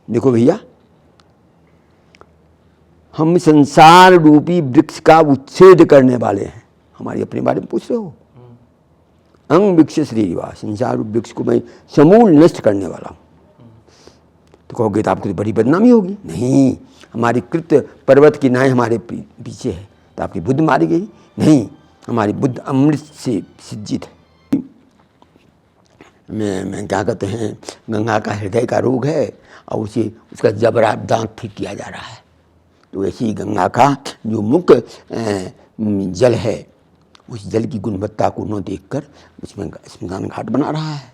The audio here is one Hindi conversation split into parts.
देखो भैया, हम संसार रूपी वृक्ष का उच्छेद करने वाले हैं। हमारी अपने बारे में पूछ रहे हो? अंग वृक्ष श्रीवा, संसार रूप वृक्ष को मैं समूल नष्ट करने वाला हूँ। तो कहोगे तो आपको तो बड़ी बदनामी होगी। नहीं, हमारी कृत पर्वत की नाई हमारे पीछे है, तो आपकी बुद्ध मारी गई? नहीं, हमारी बुद्ध अमृत से सिज्जित है। मैं क्या कहते हैं, गंगा का हृदय का रोग है और उसका जबरा दांत ठीक किया जा रहा है। तो ऐसी ही गंगा का जो मुख्य जल है, उस जल की गुणवत्ता को न देखकर उसमें स्मशान घाट बना रहा है,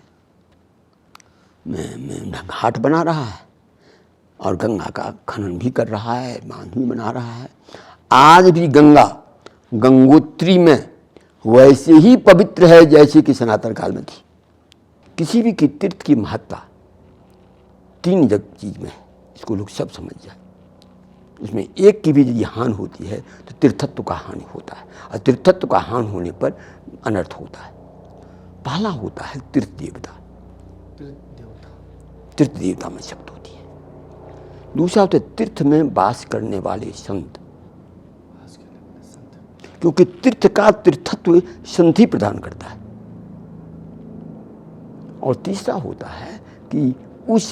घाट बना रहा है और गंगा का खनन भी कर रहा है, बांध भी बना रहा है। आज भी गंगा गंगोत्री में वैसे ही पवित्र है जैसे कि सनातन काल में थी। किसी भी की तीर्थ की महत्ता 3 चीज में है, इसको लोग सब समझ जाए। उसमें एक की भी यदि हानि होती है तो तीर्थत्व का हानि होता है, और तीर्थत्व का हानि होने पर अनर्थ होता है। पहला होता है तीर्थ देवता, तीर्थ देवता में शब्द होती है। दूसरा होता है तीर्थ में वास करने वाले संत, क्योंकि तीर्थ का तीर्थत्व संधि प्रदान करता है। और तीसरा होता है कि उस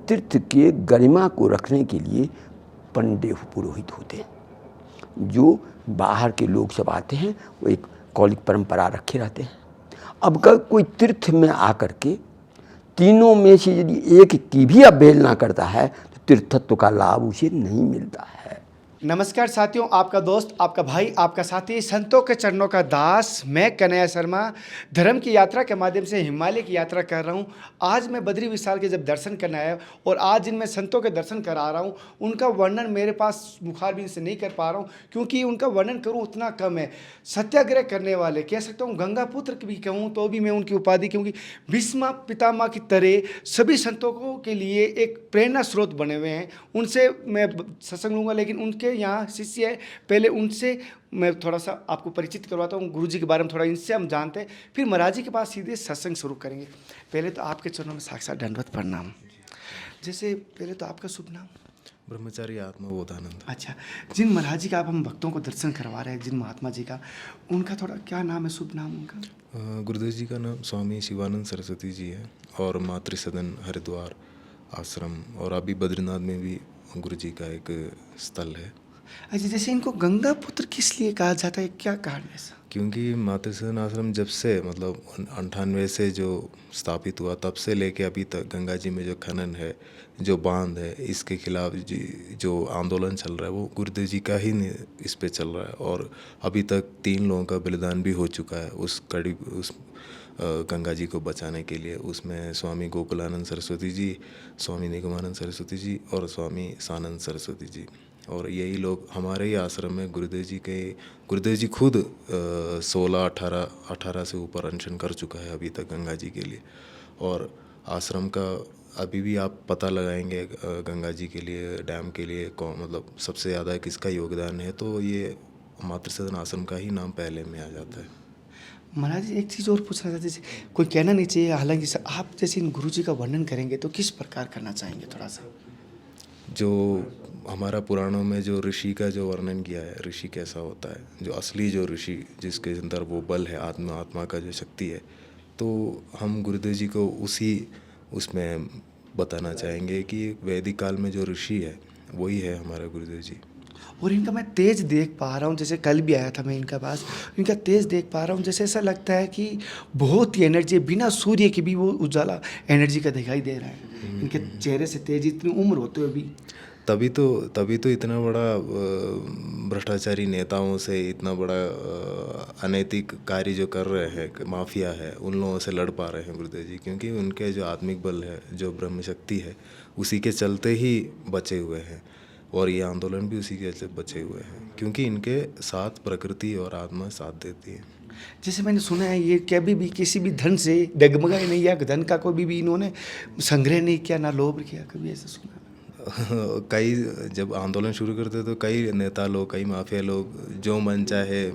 तीर्थ के गरिमा को रखने के लिए पंडित पुरोहित होते हैं। जो बाहर के लोग सब आते हैं वो एक कौलिक परंपरा रखे रहते हैं। अब अगर कोई तीर्थ में आकर के तीनों में से यदि एक की भी अवहेलना करता है तो तीर्थत्व का लाभ उसे नहीं मिलता है। नमस्कार साथियों, आपका दोस्त, आपका भाई, आपका साथी, संतों के चरणों का दास, मैं कन्हैया शर्मा धर्म की यात्रा के माध्यम से हिमालय की यात्रा कर रहा हूं। आज मैं बद्री विशाल के जब दर्शन करने आया और आज जिन मैं संतों के दर्शन करा रहा हूं, उनका वर्णन मेरे पास मुखारबिन से नहीं कर पा रहा हूं, क्योंकि उनका वर्णन करूं उतना कम है। सत्याग्रह करने वाले कह सकता हूँ, गंगा पुत्र भी कहूँ तो भी मैं उनकी उपाधि, क्योंकि भीष्म पितामह की तरह सभी संतों के लिए एक प्रेरणा स्रोत बने हुए हैं। उनसे मैं सत्संग लूँगा, लेकिन उनके यहाँ शिष्य है, पहले उनसे मैं थोड़ा सा आपको परिचित करवाता हूँ, गुरु जी के बारे में थोड़ा इनसे हम जानते हैं, फिर महाराज जी के पास सीधे सत्संग शुरू करेंगे। पहले तो आपके चरणों में साक्षात दंडवत प्रणाम। जैसे पहले तो आपका शुभ नाम? ब्रह्मचारी आत्मबोधानंद। अच्छा, जिन महाराज जी का आप हम भक्तों को दर्शन करवा रहे हैं, जिन महात्मा जी का, उनका थोड़ा क्या नाम है, शुभ नाम उनका? गुरुदेव जी का नाम स्वामी शिवानंद सरस्वती जी है और मातृ सदन हरिद्वार आश्रम, और अभी बद्रीनाथ में भी गुरु जी का एक स्थल है। अच्छा, जैसे इनको गंगा पुत्र किस लिए कहा जाता है, क्या कारण है ऐसा? क्योंकि मातृ सदन आश्रम जब से मतलब 98 से जो स्थापित हुआ, तब से लेके अभी तक गंगा जी में जो खनन है, जो बांध है, इसके खिलाफ जो आंदोलन चल रहा है वो गुरुदेव जी का ही इस पे चल रहा है। और अभी तक 3 लोगों का बलिदान भी हो चुका है उस गंगा जी को बचाने के लिए। उसमें स्वामी गोकुलानंद सरस्वती जी, स्वामी निगमानंद सरस्वती जी और स्वामी सानंद सरस्वती जी। और यही लोग हमारे ही आश्रम में गुरुदेव जी खुद 16-18 से ऊपर अनशन कर चुका है अभी तक गंगा जी के लिए। और आश्रम का अभी भी आप पता लगाएंगे गंगा जी के लिए, डैम के लिए मतलब सबसे ज़्यादा किसका योगदान है, तो ये मातृ सदन आश्रम का ही नाम पहले में आ जाता है। महाराज जी, एक चीज़ और पूछना चाहते हैं, कोई कहना नहीं चाहिए, हालांकि आप जैसे इन गुरु जी का वर्णन करेंगे तो किस प्रकार करना चाहेंगे थोड़ा सा? जो हमारा पुराणों में जो ऋषि का जो वर्णन किया है, ऋषि कैसा होता है, जो असली जो ऋषि जिसके अंदर वो बल है, आत्मा का जो शक्ति है, तो हम गुरुदेव जी को उसमें बताना चाहेंगे कि वैदिक काल में जो ऋषि है वही है हमारा गुरुदेव जी। और इनका मैं तेज देख पा रहा हूँ, जैसे कल भी आया था मैं इनका पास, इनका तेज देख पा रहा हूँ, जैसे ऐसा लगता है कि बहुत ही एनर्जी, बिना सूर्य की भी वो उजाला एनर्जी का दिखाई दे रहा है इनके चेहरे से। तेज, इतनी उम्र होते हुए भी। तभी तो इतना बड़ा भ्रष्टाचारी नेताओं से, इतना बड़ा अनैतिक कार्य जो कर रहे हैं, माफिया है, उन लोगों से लड़ पा रहे हैं गुरुदेव जी, क्योंकि उनके जो आत्मिक बल है, जो ब्रह्म शक्ति है, उसी के चलते ही बचे हुए हैं। और ये आंदोलन भी उसी के चलते बचे हुए हैं, क्योंकि इनके साथ प्रकृति और आत्मा साथ देती है। जैसे मैंने सुना है, ये कभी भी किसी भी धन से डगमगाए नहीं, या धन का कोई भी इन्होंने संग्रह नहीं किया, ना लोभ किया, कभी ऐसा सुना? कई जब आंदोलन शुरू करते तो कई नेता लोग, कई माफिया लोग जो मन चाहे,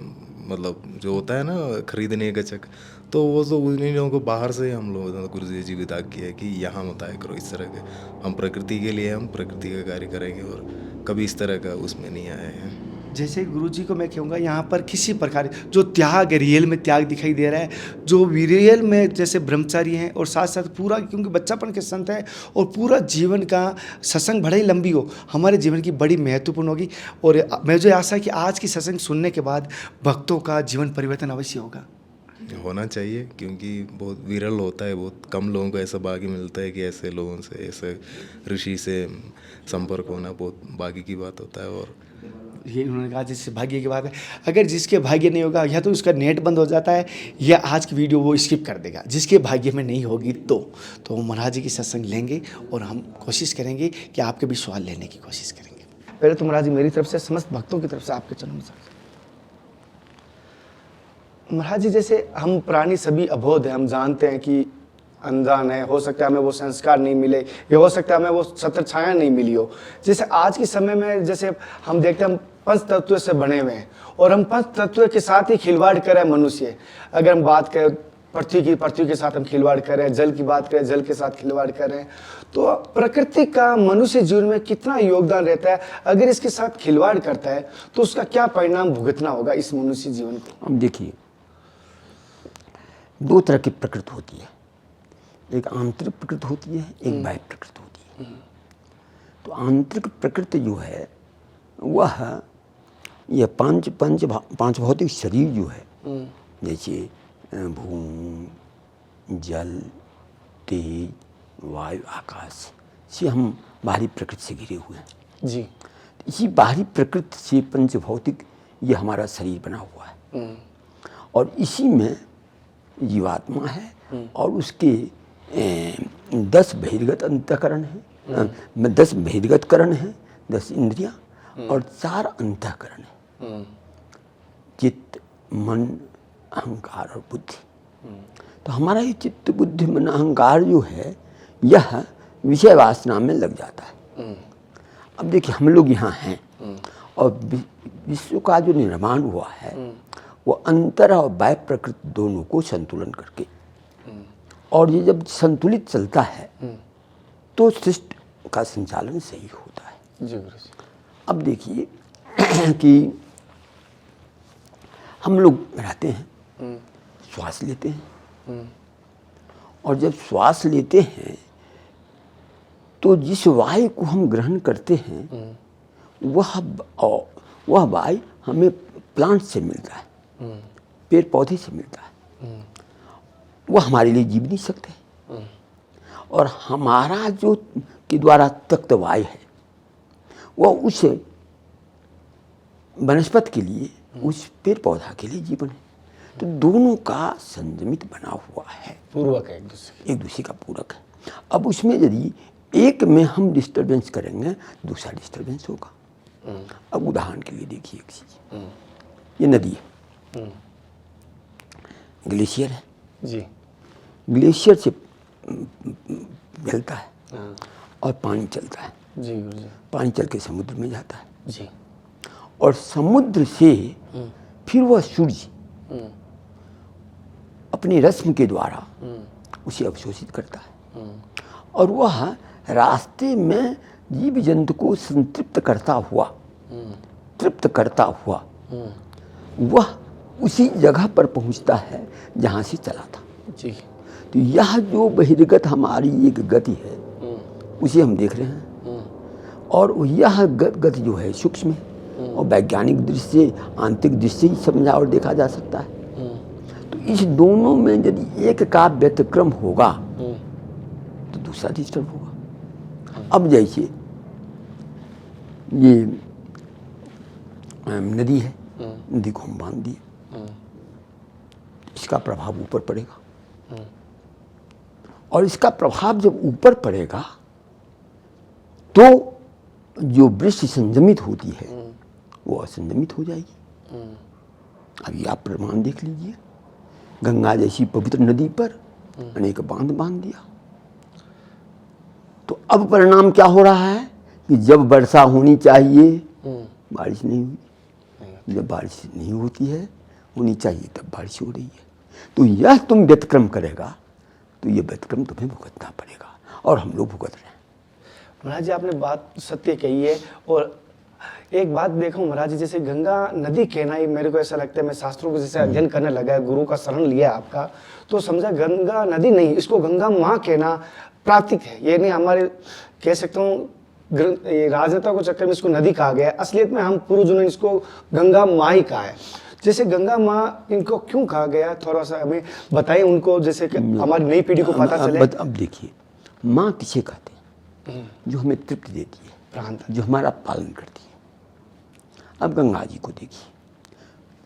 मतलब जो होता है ना खरीदने का चक, तो वो तो उन्हीं लोगों को बाहर से ही हम लोगों ने गुरुजी जी विदा किया है कि यहाँ मत आया करो इस तरह के। हम प्रकृति के लिए हम प्रकृति का कार्य करेंगे और कभी इस तरह का उसमें नहीं आए हैं। जैसे गुरु जी को मैं कहूँगा यहाँ पर किसी प्रकार जो त्याग है, रियल में त्याग दिखाई दे रहा है, जो रियल में जैसे ब्रह्मचारी हैं और साथ साथ पूरा, क्योंकि बच्चापन के संत है और पूरा जीवन का सत्संग भले ही लंबी हो, हमारे जीवन की बड़ी महत्वपूर्ण होगी। और मुझे आशा है कि आज की सत्संग सुनने के बाद भक्तों का जीवन परिवर्तन अवश्य होगा। होना चाहिए, क्योंकि बहुत विरल होता है, बहुत कम लोगों को ऐसा भाग्य मिलता है कि ऐसे लोगों से, ऐसे ऋषि से संपर्क होना बहुत भाग्य की बात होता है। और ये उन्होंने कहा जिससे भाग्य की बात है, अगर जिसके भाग्य नहीं होगा या तो उसका नेट बंद हो जाता है या आज की वीडियो वो स्किप कर देगा। जिसके भाग्य में नहीं होगी तो महाराज जी की सत्संग लेंगे और हम कोशिश करेंगे कि आपके भी सवाल लेने की कोशिश करेंगे। पहले तो महाराज जी मेरी तरफ से, समस्त भक्तों की तरफ से आपके चरणों में महाराज जी, जैसे हम प्राणी सभी अबोध हैं, हम जानते हैं कि अनजान है, हो सकता है हमें वो संस्कार नहीं मिले या हो सकता है हमें वो छत्र छाया नहीं मिली हो। जैसे आज के समय में जैसे हम देखते हैं हम पंच तत्व से बने हुए हैं और हम पंच तत्व के साथ ही खिलवाड़ कर रहे हैं मनुष्य। अगर हम बात करें पृथ्वी के साथ हम खिलवाड़ कर रहे हैं, जल की बात करें जल के साथ खिलवाड़ कर रहे हैं, तो प्रकृति का मनुष्य जीवन में कितना योगदान रहता है। अगर इसके साथ खिलवाड़ करता है तो उसका क्या परिणाम भुगतना होगा इस मनुष्य जीवन को। अब देखिए, दो तरह की प्रकृति होती है, एक आंतरिक प्रकृति होती है, एक बाह्य प्रकृति होती है। तो आंतरिक प्रकृति जो है वह यह पांच भौतिक शरीर जो है, जैसे भूमि, जल, तेज, वायु, आकाश से हम बाहरी प्रकृति से घिरे हुए हैं जी। इसी बाहरी प्रकृति से पंच भौतिक ये हमारा शरीर बना हुआ है और इसी में जीवात्मा है और उसके 10 बहिर्गत अंतःकरण है, 10 बहिर्गत करण है, 10 इंद्रियां और 4 अंतःकरण है, चित्त, मन, अहंकार और बुद्धि। तो हमारा ये चित्त, बुद्धि, मन, अहंकार जो है यह विषय वासना में लग जाता है। अब देखिए, हम लोग यहाँ हैं और विश्व का जो निर्माण हुआ है वो अंतर और बाह्य प्रकृति दोनों को संतुलन करके, और ये जब संतुलित चलता है तो सृष्टि का संचालन सही होता है। जी गुरु जी। अब देखिए कि हम लोग रहते हैं, श्वास लेते हैं और जब श्वास लेते हैं तो जिस वायु को हम ग्रहण करते हैं वह वायु हमें प्लांट से मिलता है, पेड़ पौधे से मिलता है, वह हमारे लिए जीव नहीं सकते। और हमारा जो के द्वारा तक्त वायु है वह उस वनस्पति के लिए, उस पेड़ पौधा के लिए जीवन है। तो दोनों का संयमित बना हुआ है, पूर्वक है, एक दूसरे का पूरक है। अब उसमें यदि एक में हम डिस्टर्बेंस करेंगे दूसरा डिस्टर्बेंस होगा। अब उदाहरण के लिए देखिए एक चीज, ये नदी है, ग्लेशियर है जी। ग्लेशियर से जलता है और पानी चलता है, जी गुरु जी। पानी चल के समुद्र में जाता है जी। और समुद्र से फिर वह सूर्य अपनी रश्मि के द्वारा उसे अवशोषित करता है और वह रास्ते में जीव जंतु को संतृप्त करता हुआ, तृप्त करता हुआ वह उसी जगह पर पहुंचता है जहां से चला था। जी। तो यह जो बहिर्गत हमारी एक गति है उसे हम देख रहे हैं और यह गति जो है सूक्ष्म है और वैज्ञानिक दृष्टि से, आंतरिक दृष्टि से ही समझा और देखा जा सकता है। तो इस दोनों में यदि एक का व्यतिक्रम होगा तो दूसरा डिस्टर्ब होगा। अब जैसे ये नदी है, नदी को हम बांध दिए, इसका प्रभाव ऊपर पड़ेगा और इसका प्रभाव जब ऊपर पड़ेगा तो जो वृष्टि संयमित होती है वो असंयमित हो जाएगी। अभी आप प्रमाण देख लीजिए, गंगा जैसी पवित्र नदी पर अनेक बांध बांध दिया। तो अब परिणाम क्या हो रहा है कि जब वर्षा होनी चाहिए बारिश नहीं हुई, जब बारिश नहीं होती है, होनी चाहिए तब बारिश हो रही है। तो यह तुम व्यतिक्रम करेगा तो ये व्यतिक्रम तुम्हें भुगतना पड़ेगा, और हम लोग भुगत रहे हैं। महाराज जी आपने बात सत्य कही है। और एक बात देखो महाराज जी, जैसे गंगा नदी कहना ही मेरे को ऐसा लगता है, मैं शास्त्रों को जैसे अध्ययन करने लगा, गुरु का शरण लिया आपका, तो समझा गंगा नदी नहीं, इसको गंगा माँ कहना प्राकृतिक है। ये नहीं हमारे कह सकता हूँ राजनेता को चक्कर में इसको नदी कहा गया है, असलियत में हम पूर्वजों ने इसको गंगा माँ ही कहा है। जैसे गंगा माँ इनको क्यों कहा गया, थोड़ा सा हमें बताइए उनको, जैसे कि हमारी नई पीढ़ी को पता चले। अब देखिए, माँ किसे कहते हैं? जो हमें तृप्ति देती है, जो हमारा पालन करती है। अब गंगा जी को देखिए,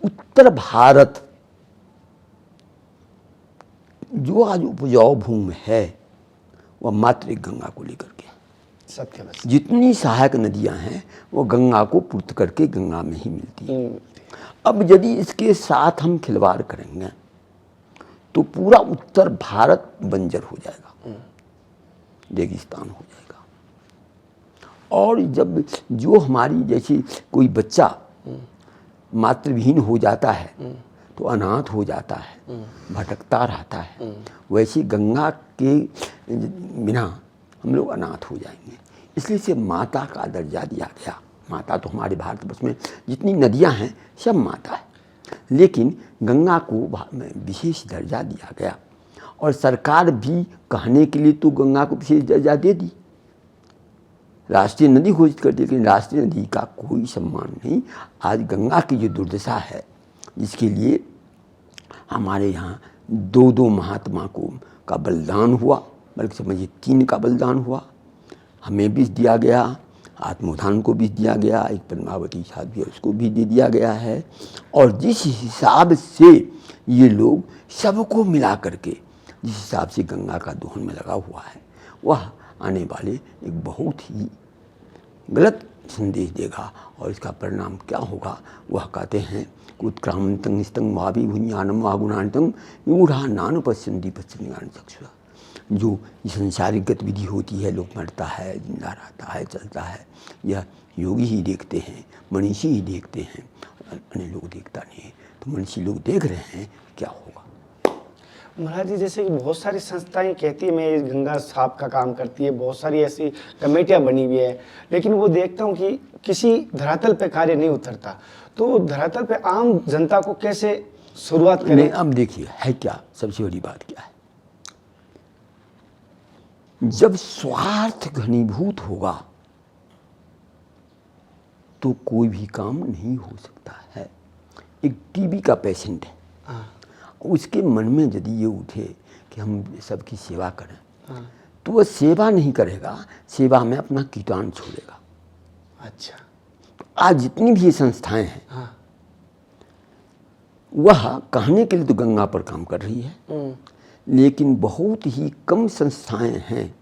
उत्तर भारत जो आज उपजाऊ भूमि है वह मात्र एक गंगा को लेकर के, सत्य बस। जितनी सहायक नदियां हैं वो गंगा को पूर्त करके गंगा में ही मिलती है। अब यदि इसके साथ हम खिलवाड़ करेंगे तो पूरा उत्तर भारत बंजर हो जाएगा, रेगिस्तान हो जाएगा। और जब जो हमारी जैसे कोई बच्चा मातृविहीन हो जाता है तो अनाथ हो जाता है, भटकता रहता है, वैसे गंगा के बिना हम लोग अनाथ हो जाएंगे। इसलिए से माता का दर्जा दिया गया। माता तो हमारे भारतवर्ष में जितनी नदियां हैं सब माता है, लेकिन गंगा को विशेष दर्जा दिया गया। और सरकार भी कहने के लिए तो गंगा को विशेष दर्जा दे दी, राष्ट्रीय नदी घोषित कर दी, लेकिन राष्ट्रीय नदी का कोई सम्मान नहीं। आज गंगा की जो दुर्दशा है, जिसके लिए हमारे यहाँ दो दो महात्मा का बलिदान हुआ, बल्कि समझिए 3 का बलिदान हुआ। हमें भी दिया गया, आत्मोत्थान को भी दिया गया, एक पद्मावती साहब भी उसको भी दे दिया गया है। और जिस हिसाब से ये लोग सबको मिला करके जिस हिसाब से गंगा का दोहन में लगा हुआ है, वह आने वाले एक बहुत ही गलत संदेश देगा। और इसका परिणाम क्या होगा, वह कहते हैं कि उत्क्रामंतं स्तंग भावी भुंजानम वागुणांतम यूढ़ा नान पश्यन्ति पश्चिम चक्षुषा। जो संसारिक गतिविधि होती है, लोग मरता है, जिंदा रहता है, चलता है, यह योगी ही देखते हैं, मनीषी ही देखते हैं, अन्य लोग देखता नहीं है। तो मनीषी लोग देख रहे हैं, क्या होगा। महाराज जी जैसे कि बहुत सारी संस्थाएं कहती है मैं गंगा साफ का काम करती है, बहुत सारी ऐसी कमेटियां बनी हुई है, लेकिन वो देखता हूँ कि किसी धरातल पे कार्य नहीं उतरता। तो धरातल पे आम जनता को कैसे शुरुआत करें? अब देखिए है क्या, सबसे बड़ी बात क्या है, जब स्वार्थ घनीभूत होगा तो कोई भी काम नहीं हो सकता है। एक टीबी का पेशेंट है, उसके मन में यदि ये उठे कि हम सबकी सेवा करें, तो वह सेवा नहीं करेगा, सेवा में अपना कीटाणु छोड़ेगा। अच्छा, आज जितनी भी संस्थाएं हैं वह कहने के लिए तो गंगा पर काम कर रही है, लेकिन बहुत ही कम संस्थाएं हैं,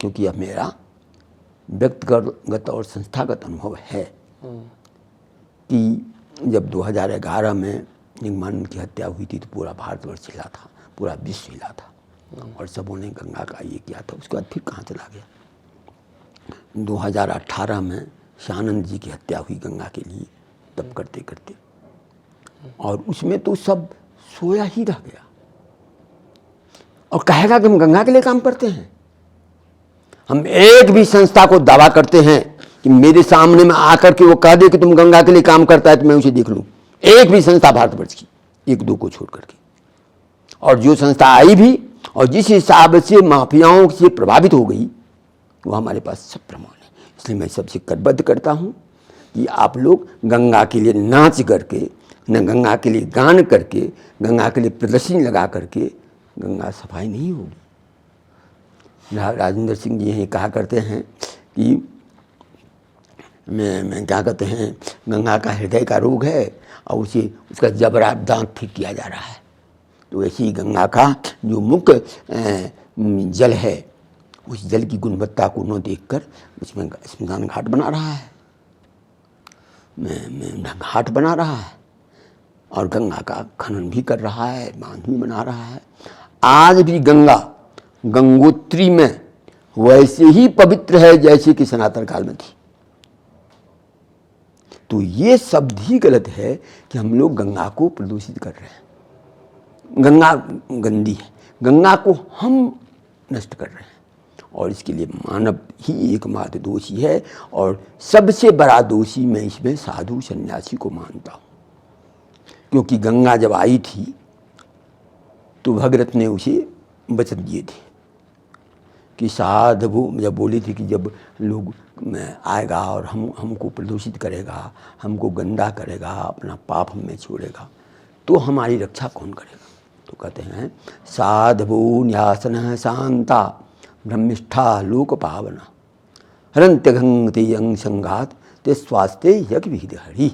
क्योंकि अब मेरा व्यक्तिगत और संस्थागत अनुभव है कि जब 2011 में निगमान की हत्या हुई थी तो पूरा भारतवर्ष हिला था, पूरा विश्व हिला था, और सबों ने गंगा का ये किया था। उसके बाद फिर कहाँ चला गया। 2018 में शानंद जी की हत्या हुई गंगा के लिए, तब करते करते, और उसमें तो सब सोया ही रह गया और कहेगा कि हम गंगा के लिए काम करते हैं। हम एक भी संस्था को दावा करते हैं कि मेरे सामने में आकर के वो कह दे कि तुम गंगा के लिए काम करता है तो मैं उसे देख लूं, एक भी संस्था भारतवर्ष की, 1-2 को छोड़ करके। और जो संस्था आई भी और जिस हिसाब से माफियाओं से प्रभावित हो गई, वो हमारे पास सब प्रमाण है। इसलिए मैं सबसे करबद्ध करता हूं कि आप लोग गंगा के लिए नाच करके, न गंगा के लिए गान करके, गंगा के लिए प्रदर्शनी लगा करके गंगा सफाई नहीं होगी। राजेंद्र सिंह जी यही कहा करते हैं कि मैं क्या कहते हैं, गंगा का हृदय का रोग है और उसका जबरा दांत ठीक किया जा रहा है। तो ऐसे ही गंगा का जो मुख्य जल है, उस जल की गुणवत्ता को न देखकर उसमें स्मशान घाट बना रहा है, घाट बना रहा है, और गंगा का खनन भी कर रहा है, बांध भी बना रहा है। आज भी गंगा गंगोत्री में वैसे ही पवित्र है जैसे कि सनातन काल में थी। तो ये शब्द ही गलत है कि हम लोग गंगा को प्रदूषित कर रहे हैं। गंगा गंदी है, गंगा को हम नष्ट कर रहे हैं और इसके लिए मानव ही एकमात्र दोषी है। और सबसे बड़ा दोषी मैं इसमें साधु सन्यासी को मानता हूँ, क्योंकि गंगा जब आई थी तो भगीरथ ने उसे वचन दिए थे कि साधु, जब बोली थी कि जब लोग आएगा और हमको प्रदूषित करेगा, हमको गंदा करेगा, अपना पाप हमें छोड़ेगा, तो हमारी रक्षा कौन करेगा। तो कहते हैं साधवो न्यासन शांता ब्रह्मिष्ठा लोक पावना हरंत्य घंगते अंग संघात ते स्वास्थ्य यज्ञ विहित हरि।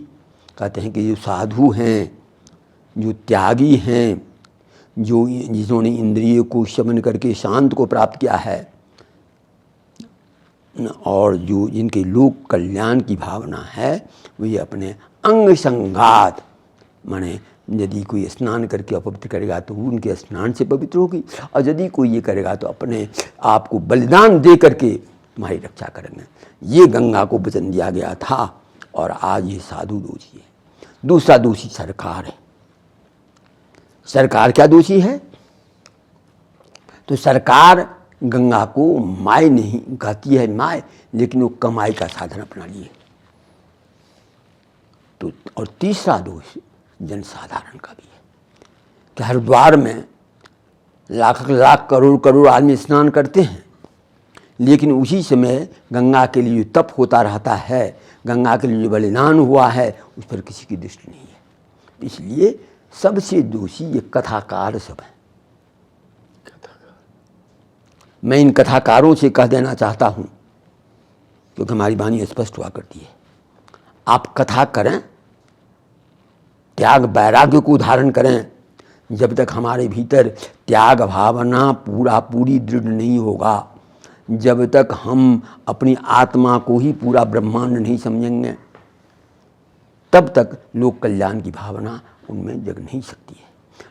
कहते हैं कि जो साधु हैं, जो त्यागी हैं, जो जिन्होंने इंद्रिय को शमन करके शांत को प्राप्त किया है और जो जिनके लोक कल्याण की भावना है, वे अपने अंग संघात, माने यदि कोई स्नान करके अपवित्र करेगा तो उनके स्नान से पवित्र होगी, और यदि कोई ये करेगा तो अपने आप को बलिदान दे करके तुम्हारी रक्षा करेंगे। ये गंगा को वचन दिया गया था और आज ये साधु दोषी है। दूसरा दोषी सरकार है। सरकार क्या दोषी है? तो सरकार गंगा को माय नहीं कहती है, माय, लेकिन वो कमाई का साधन अपना लिए। तो और तीसरा दोष जनसाधारण का भी है कि हरिद्वार में लाख लाख करोड़ करोड़ आदमी स्नान करते हैं, लेकिन उसी समय गंगा के लिए तप होता रहता है, गंगा के लिए जो बलिदान हुआ है उस पर किसी की दृष्टि नहीं है। इसलिए सबसे दोषी ये कथाकार सब हैं। मैं इन कथाकारों से कह देना चाहता हूँ, क्योंकि हमारी वाणी स्पष्ट हुआ करती है, आप कथा करें, त्याग वैराग्य को धारण करें। जब तक हमारे भीतर त्याग भावना पूरी दृढ़ नहीं होगा, जब तक हम अपनी आत्मा को ही पूरा ब्रह्मांड नहीं समझेंगे, तब तक लोक कल्याण की भावना उनमें जग नहीं सकती है।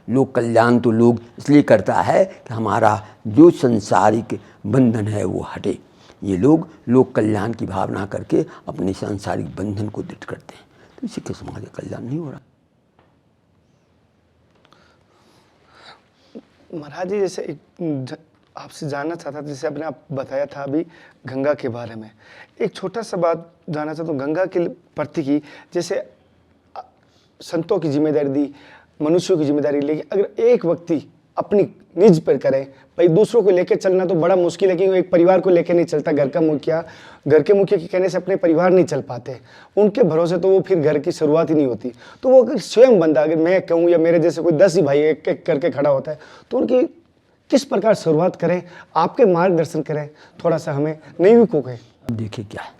लोक कल्याण तो लोग इसलिए करता है कि हमारा जो संसारिक बंधन है वो हटे। ये लोग लोक कल्याण की भावना करके अपने सांसारिक बंधन को दृढ़ करते हैं, तो इससे क्या समाज का कल्याण नहीं हो रहा। महाराज जी, जैसे आपसे जानना चाहता था, जैसे आपने आप बताया था अभी गंगा के बारे में, एक छोटा सा बात जानना चाहता हूँ गंगा के प्रति की। जैसे संतों की जिम्मेदारी दी, मनुष्यों की जिम्मेदारी, लेकिन अगर एक व्यक्ति अपनी निज पर करे, भाई दूसरों को लेकर चलना तो बड़ा मुश्किल है, क्योंकि एक परिवार को लेकर नहीं चलता। घर के मुखिया के कहने से अपने परिवार नहीं चल पाते, उनके भरोसे तो वो फिर घर की शुरुआत ही नहीं होती। तो वो अगर स्वयं बंदा, अगर मैं कहूँ या मेरे जैसे कोई 10 ही भाई एक एक करके खड़ा होता है, तो उनकी किस प्रकार शुरुआत करें, आपके मार्गदर्शन करें, थोड़ा सा हमें नहीं को कहें। देखिए क्या है,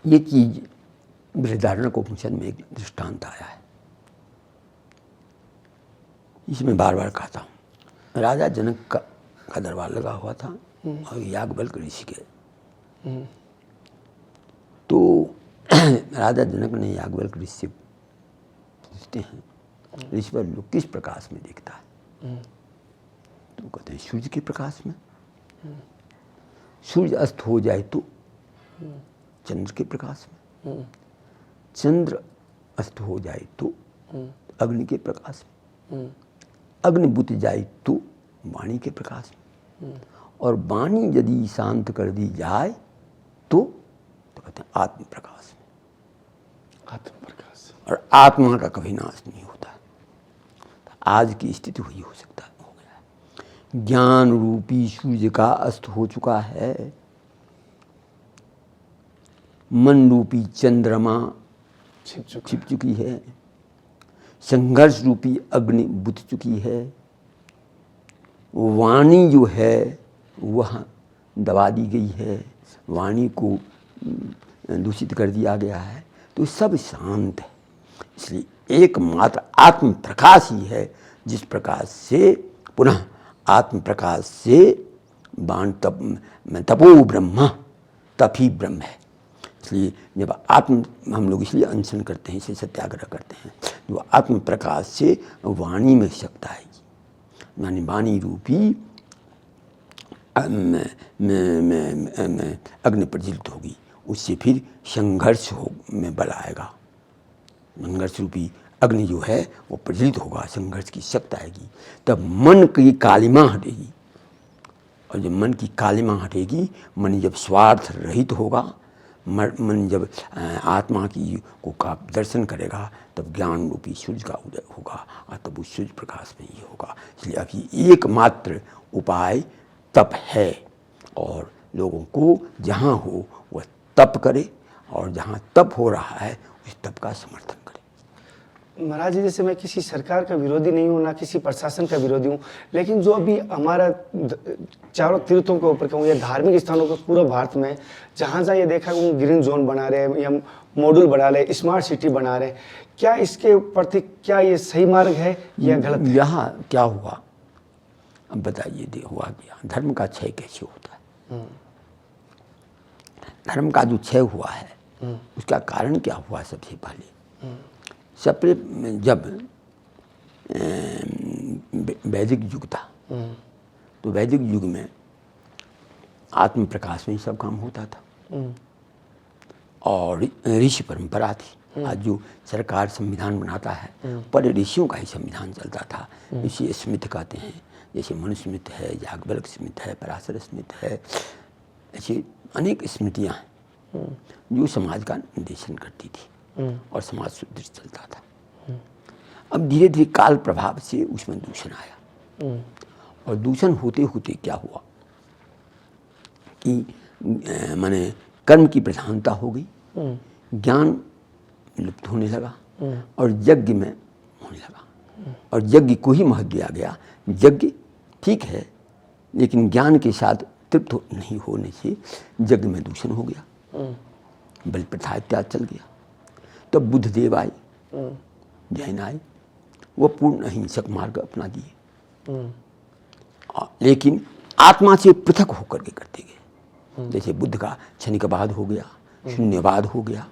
ये चीज बृहदारण्यकोपनिषद में एक दृष्टांत आया है, इसमें बार बार कहता हूँ। राजा जनक का दरबार लगा हुआ था और याज्ञवल्क ऋषि के, तो राजा जनक ने याज्ञवल्क ऋषि से पूछते हैं, ऋषि पर लोग किस प्रकाश में देखता है? तो कहते हैं सूर्य के प्रकाश में। सूर्य अस्त हो जाए तो चंद्र के प्रकाश में, चंद्र अस्त हो जाए तो अग्नि के प्रकाश में, अग्नि बुझ जाए तो वाणी के प्रकाश में, और वाणी यदि शांत कर दी जाए तो कहते हैं आत्म प्रकाश में। आत्म प्रकाश, और आत्मा का कभी नाश नहीं होता। आज की स्थिति वही हो सकता है, हो गया है। ज्ञान रूपी सूर्य का अस्त हो चुका है, मन रूपी चंद्रमा छिप चुकी है, संघर्ष रूपी अग्नि बुझ चुकी है, वाणी जो है वह दबा दी गई है, वाणी को दूषित कर दिया गया है, तो सब शांत है। इसलिए एकमात्र आत्म प्रकाश ही है, जिस प्रकाश से पुनः आत्म प्रकाश से बाण तपो ब्रह्म, तप ही ब्रह्म है। इसलिए जब हम लोग इसलिए अनशन करते हैं, इसे सत्याग्रह करते हैं, जो आत्म प्रकाश से वाणी में शक्ति आएगी, यानी वाणी रूपी अग्नि प्रज्वलित होगी, उससे फिर संघर्ष में बल आएगा। संघर्ष रूपी अग्नि जो है वो प्रज्वलित होगा, संघर्ष की शक्ति आएगी, तब मन की कालिमा हटेगी। और जब मन की कालिमा हटेगी, मन जब स्वार्थ रहित होगा, मन जब आत्मा की का दर्शन करेगा, तब ज्ञान रूपी सूर्य का उदय होगा और तब उस सूर्य प्रकाश में ये होगा। इसलिए अभी एकमात्र उपाय तप है, और लोगों को जहाँ हो वह तप करे, और जहाँ तप हो रहा है उस तप का समर्थन करे। महाराज जी, जैसे मैं किसी सरकार का विरोधी नहीं हूँ, ना किसी प्रशासन का विरोधी हूँ, लेकिन जो अभी हमारा चारों तीर्थों के ऊपर कहूँ या धार्मिक स्थानों को पूरा भारत में जहाँ जहाँ ये देखा वो ग्रीन जोन बना रहे हैं या मॉड्यूल बना रहे हैं, स्मार्ट सिटी बना रहे हैं, क्या इसके प्रति क्या ये सही मार्ग है या गलत है? यहाँ क्या हुआ, अब बताइए, हुआ क्या? धर्म का क्षय कैसे होता है? धर्म का जो क्षय हुआ है उसका कारण क्या हुआ? सबसे पहले जब वैदिक युग था, तो वैदिक युग में आत्म प्रकाश में ही सब काम होता था, और ऋषि परंपरा थी। आज जो सरकार संविधान बनाता है, पर ऋषियों का ही संविधान चलता था। ऋषि स्मिथ कहते हैं, जैसे मनुस्मृति है, याज्ञवल्क्य स्मृति है, पराशर स्मृति है, ऐसी अनेक स्मृतियाँ हैं जो समाज का निर्देशन करती थी और समाज सुदृढ़ चलता था। अब धीरे धीरे काल प्रभाव से उसमें दूषण आया, और दूषण होते होते क्या हुआ कि माने कर्म की प्रधानता हो गई, ज्ञान लुप्त होने लगा, और यज्ञ में होने लगा, और यज्ञ को ही महत्व दिया गया। यज्ञ ठीक है, लेकिन ज्ञान के साथ तृप्त नहीं होने से यज्ञ में दूषण हो गया, बलि प्रथा इत्यादि चल गया। तब बुद्धदेव आए, जैन आए, वो पूर्ण अहिंसक मार्ग अपना दिए, लेकिन आत्मा से पृथक होकर के करते गए। जैसे बुद्ध का क्षणिकवाद हो गया, शून्यवाद हो गया,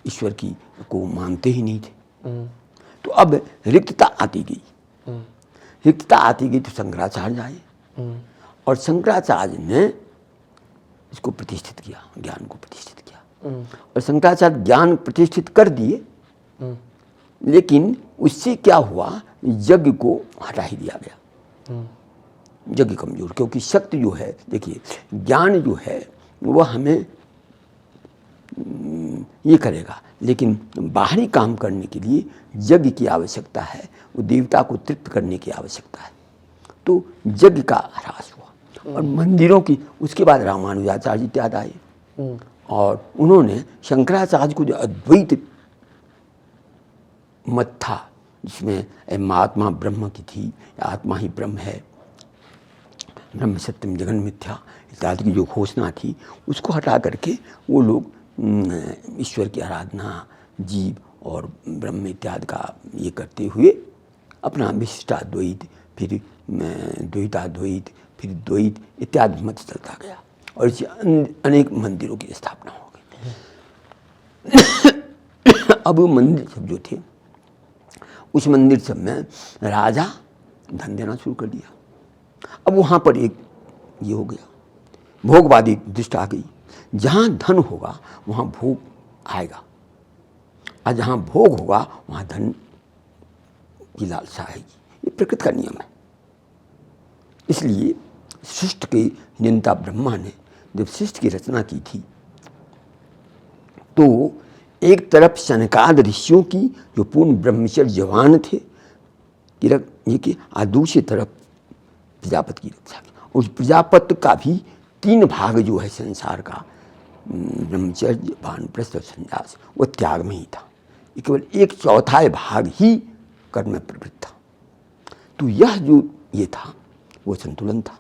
ईश्वर की को मानते ही नहीं थे। तो अब रिक्तता आती गई, रिक्तता आती गई, तो शंकराचार्य आए, और शंकराचार्य ने इसको प्रतिष्ठित किया, ज्ञान को प्रतिष्ठित किया। और शंकराचार्य ज्ञान प्रतिष्ठित कर दिए, लेकिन उससे क्या हुआ, यज्ञ को हटा ही दिया गया। यज्ञ कमजोर, क्योंकि शक्ति जो है, देखिए ज्ञान जो है वह हमें ये करेगा, लेकिन बाहरी काम करने के लिए यज्ञ की आवश्यकता है, वो देवता को तृप्त करने की आवश्यकता है। तो यज्ञ का ह्रास हुआ, और मंदिरों की, उसके बाद रामानुजाचार्य इत्यादि आए, और उन्होंने शंकराचार्य को जो अद्वैत मत था, जिसमें महात्मा ब्रह्म की थी, आत्मा ही ब्रह्म है, ब्रह्म सत्यम जगन मिथ्या इत्यादि की जो घोषणा थी, उसको हटा करके वो लोग ईश्वर की आराधना, जीव और ब्रह्म इत्यादि का ये करते हुए अपना विशिष्टाद्वैत, फिर द्वैताद्वैत, फिर द्वैत इत्यादि मत चलता गया, और इसे अनेक मंदिरों की स्थापना हो गई। अब मंदिर सब जो थे, उस मंदिर सब में राजा धन देना शुरू कर दिया। अब वहाँ पर एक ये हो गया, भोगवादी दृष्टि आ गई। जहाँ धन होगा वहाँ भोग आएगा, और जहाँ भोग होगा वहाँ धन की लालसा आएगी। ये प्रकृति का नियम है। इसलिए सृष्टि के नियंता ब्रह्मा ने जब सृष्टि की रचना की थी, तो एक तरफ सनकाद ऋषियों की जो पूर्ण ब्रह्मचर्यवान थे ये कि, और दूसरी तरफ प्रजापति की रक्षा की। उस प्रजापति का भी 3 भाग जो है संसार का, ब्रह्मचर्य, वानप्रस्थ और संन्यास, वो त्याग में ही था। ये केवल 1/4 भाग ही कर्म में प्रवृत्त था। तो यह जो ये था वो संतुलन था।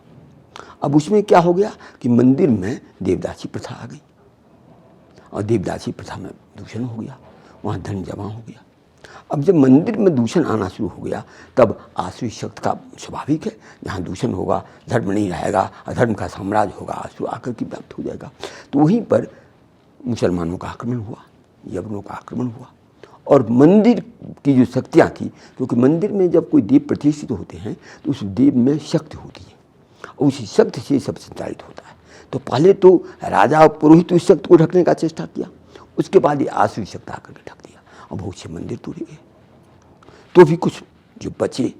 अब उसमें क्या हो गया कि मंदिर में देवदासी प्रथा आ गई, और देवदासी प्रथा में दूषण हो गया, वहाँ धन जमा हो गया। अब जब मंदिर में दूषण आना शुरू हो गया, तब आसुरी शक्ति का स्वाभाविक है, जहाँ दूषण होगा धर्म नहीं रहेगा, अधर्म का साम्राज्य होगा, आसुर आकर के व्याप्त हो जाएगा। तो वहीं पर मुसलमानों का आक्रमण हुआ, यवनों का आक्रमण हुआ, और मंदिर की जो शक्तियाँ थी, क्योंकि मंदिर में जब कोई देव प्रतिष्ठित होते हैं तो उस देव में शक्ति होती है, और उसी शक्ति से सब संचालित होता है। तो पहले तो राजा और पुरोहित उस शक्ति को ढकने का चेष्टा किया, उसके बाद ये आसुरी शक्ति आकर के ढक दिया, और बहुत से मंदिर तोड़े गए। तो भी कुछ जो बचे,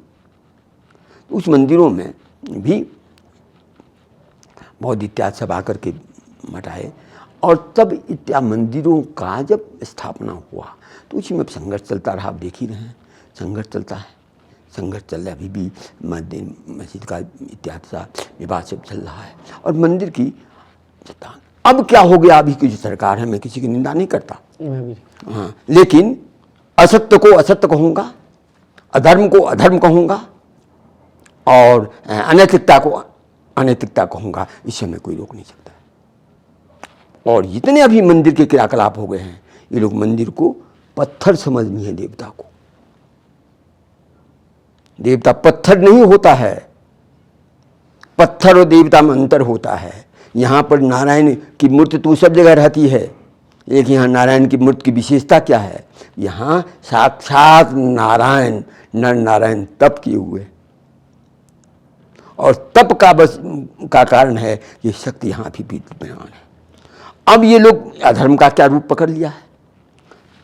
उस मंदिरों में भी बौद्ध इत्यादि सब आकर के मठ आए। और तब इत्यादि मंदिरों का जब स्थापना हुआ तो उसी में संघर्ष चलता रहा। आप देख ही रहे हैं, संघर्ष चलता है, संघर्ष चल रहा है। अभी भी मस्जिद का इत्यादि सा विवाद सब चल रहा है और मंदिर की सत्ता। अब क्या हो गया, अभी की जो सरकार है, मैं किसी की निंदा नहीं करता, हाँ, लेकिन असत्य को असत्य कहूँगा, अधर्म को अधर्म कहूँगा और अनैतिकता को अनैतिकता कहूँगा, इससे मैं कोई रोक नहीं सकता। और जितने अभी मंदिर के क्रियाकलाप हो गए हैं, ये लोग मंदिर को पत्थर समझनी है देवता को। देवता पत्थर नहीं होता है, पत्थर और देवता में अंतर होता है। यहाँ पर नारायण की मूर्ति तो सब जगह रहती है, एक यहाँ नारायण की मूर्ति की विशेषता क्या है, यहाँ साक्षात नारायण नर नारायण तप किए हुए, और तप का बस का कारण है ये शक्ति यहाँ भी विद्यमान है। अब ये लोग अधर्म का क्या रूप पकड़ लिया है,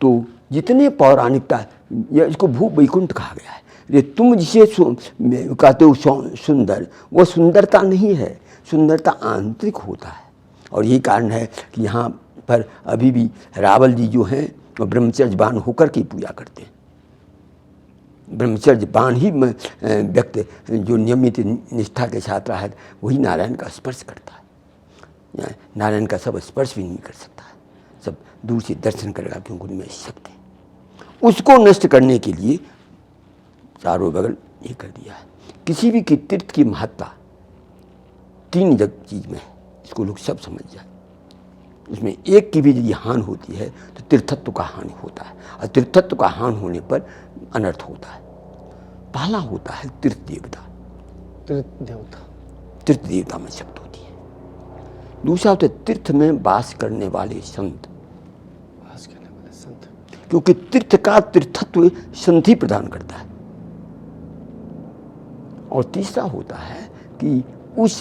तो जितने पौराणिकता, इसको भू वैकुंठ कहा गया है। ये तुम जिसे कहते हो सुंदर, वो सुंदरता नहीं है, सुंदरता आंतरिक होता है। और यही कारण है कि यहाँ पर अभी भी रावल जी जो हैं वो ब्रह्मचर्यवान होकर के पूजा करते हैं। ब्रह्मचर्यवान ही व्यक्ति जो नियमित निष्ठा के साथ रहा है, वही नारायण का स्पर्श करता है। नारायण का सब स्पर्श भी नहीं कर सकता है, सब दूर से दर्शन करेगा, क्योंकि उनमें शक्ति। उसको नष्ट करने के लिए चारों बगल ये कर दिया है। किसी भी की तीर्थ की महत्ता 3 चीज में है, इसको लोग सब समझ जाए। उसमें एक की भी यदि हानि होती है तो तीर्थत्व का हानि होता है, और तीर्थत्व का हानि होने पर अनर्थ होता है। पहला होता है तीर्थ देवता, तीर्थ देवता में शब्द होती है। दूसरा होता है तीर्थ में वास करने वाले संत, क्योंकि तीर्थ का तीर्थत्व संत ही प्रदान करता है। और तीसरा होता है कि उस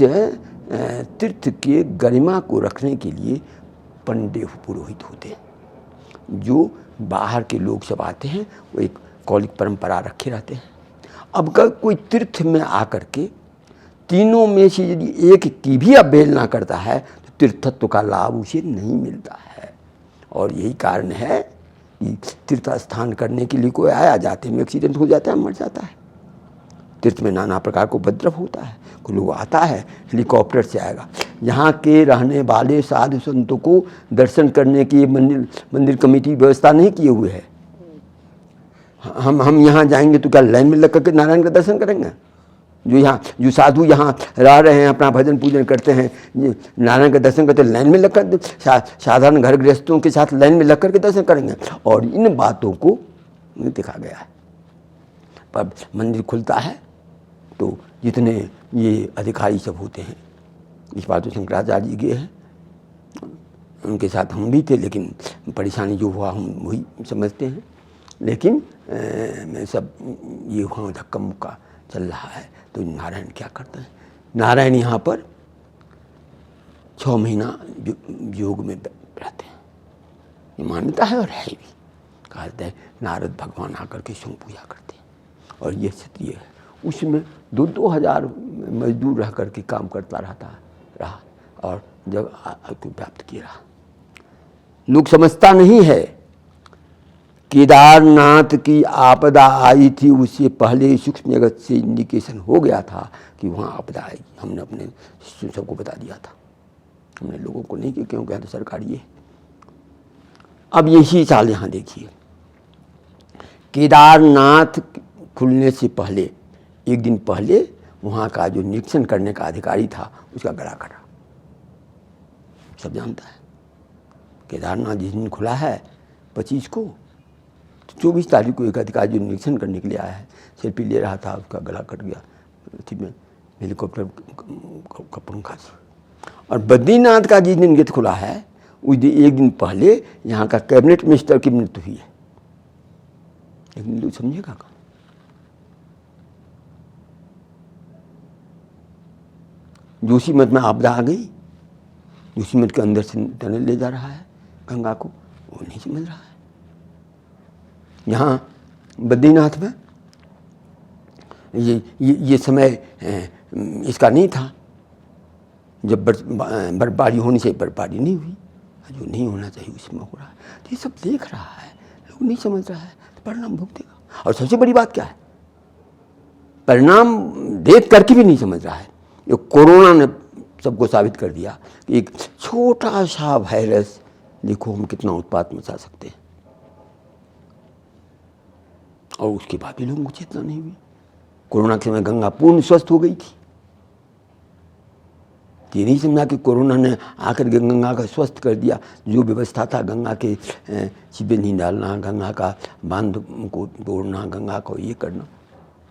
तीर्थ के गरिमा को रखने के लिए पंडित पुरोहित होते हैं, जो बाहर के लोग सब आते हैं, वो एक कौलिक परंपरा रखे रहते हैं। अब अगर कोई तीर्थ में आकर के तीनों में से यदि एक की भी अवहेलना करता है तो तीर्थत्व का लाभ उसे नहीं मिलता है। और यही कारण है कि तीर्थ स्थान करने के लिए कोई आया, जाते में एक्सीडेंट हो जाता है, मर जाता है। तीर्थ में नाना प्रकार को उपद्रव होता है। कोई लोग आता है हेलीकॉप्टर से आएगा, यहाँ के रहने वाले साधु संतों को दर्शन करने की मंदिर कमेटी व्यवस्था नहीं किए हुए है। हम यहाँ जाएंगे तो क्या लाइन में लग करके नारायण का दर्शन करेंगे? जो साधु यहाँ रह रहे हैं, अपना भजन पूजन करते हैं, नारायण का दर्शन करते हैं, लाइन में लगकर साधारण घर गृहस्थों के साथ लाइन में लग करके दर्शन करेंगे। और इन बातों को देखा गया है। पर मंदिर खुलता है तो जितने ये अधिकारी सब होते हैं, इस बात तो शंकराचार्य जी गए हैं, उनके साथ हम भी थे, लेकिन परेशानी जो हुआ हम वही समझते हैं। लेकिन मैं सब ये वहाँ धक्का मुक्का चल रहा है। तो नारायण क्या करते हैं, नारायण यहाँ पर 6 महीना योग में रहते हैं, ये मान्यता है और है भी। कहा जाता है नारद भगवान आकर के स्वयं पूजा करते हैं, और ये सत्य है। उसमें 2-2 हज़ार मजदूर रह करके काम करता रहा और जब को प्राप्त किया रहा। लोग समझता नहीं है, केदारनाथ की आपदा आई थी, उससे पहले सूक्ष्म जगत से इंडिकेशन हो गया था कि वहाँ आपदा आएगी। हमने अपने शिष्यों सबको बता दिया था, हमने लोगों को नहीं, क्यों कहते तो सरकार ये। अब यही चाल यहाँ देखिए, केदारनाथ खुलने से पहले, एक दिन पहले वहाँ का जो निरीक्षण करने का अधिकारी था, उसका गला कटा। सब जानता है केदारनाथ जिस दिन खुला है 25 को, तो 24 तारीख को एक अधिकारी जो निरीक्षण करने के लिए आया है, सेल्फी ले रहा था, उसका गला कट गया में हेलीकॉप्टर का पंखा से। और बद्रीनाथ का जिस दिन गेट खुला है, उस दिन एक दिन पहले यहाँ का कैबिनेट मिनिस्टर की मृत्यु हुई है। एक दिन लोग समझेगा का, जोशीमठ में आपदा आ गई, जोशीमठ के अंदर से टनल ले जा रहा है गंगा को, वो नहीं समझ रहा है। यहाँ बद्रीनाथ में ये समय इसका नहीं था, जब बर्फबारी होनी चाहिए बर्फबारी नहीं हुई, जो नहीं होना चाहिए उसमें हो रहा है। तो ये सब देख रहा है, लोग नहीं समझ रहा है, तो परिणाम भुगतेगा। और सबसे बड़ी बात क्या है, परिणाम देख करके भी नहीं समझ रहा है। ये कोरोना ने सबको साबित कर दिया कि एक छोटा सा वायरस देखो हम कितना उत्पात मचा सकते हैं, और उसके बाद भी लोगों को चेतना नहीं हुई। कोरोना के समय गंगा पूर्ण स्वस्थ हो गई थी, ये नहीं समझा कि कोरोना ने आकर के गंगा का स्वस्थ कर दिया। जो व्यवस्था था गंगा के सीपेज नहीं डालना, गंगा का बांध को तोड़ना, गंगा को ये करना,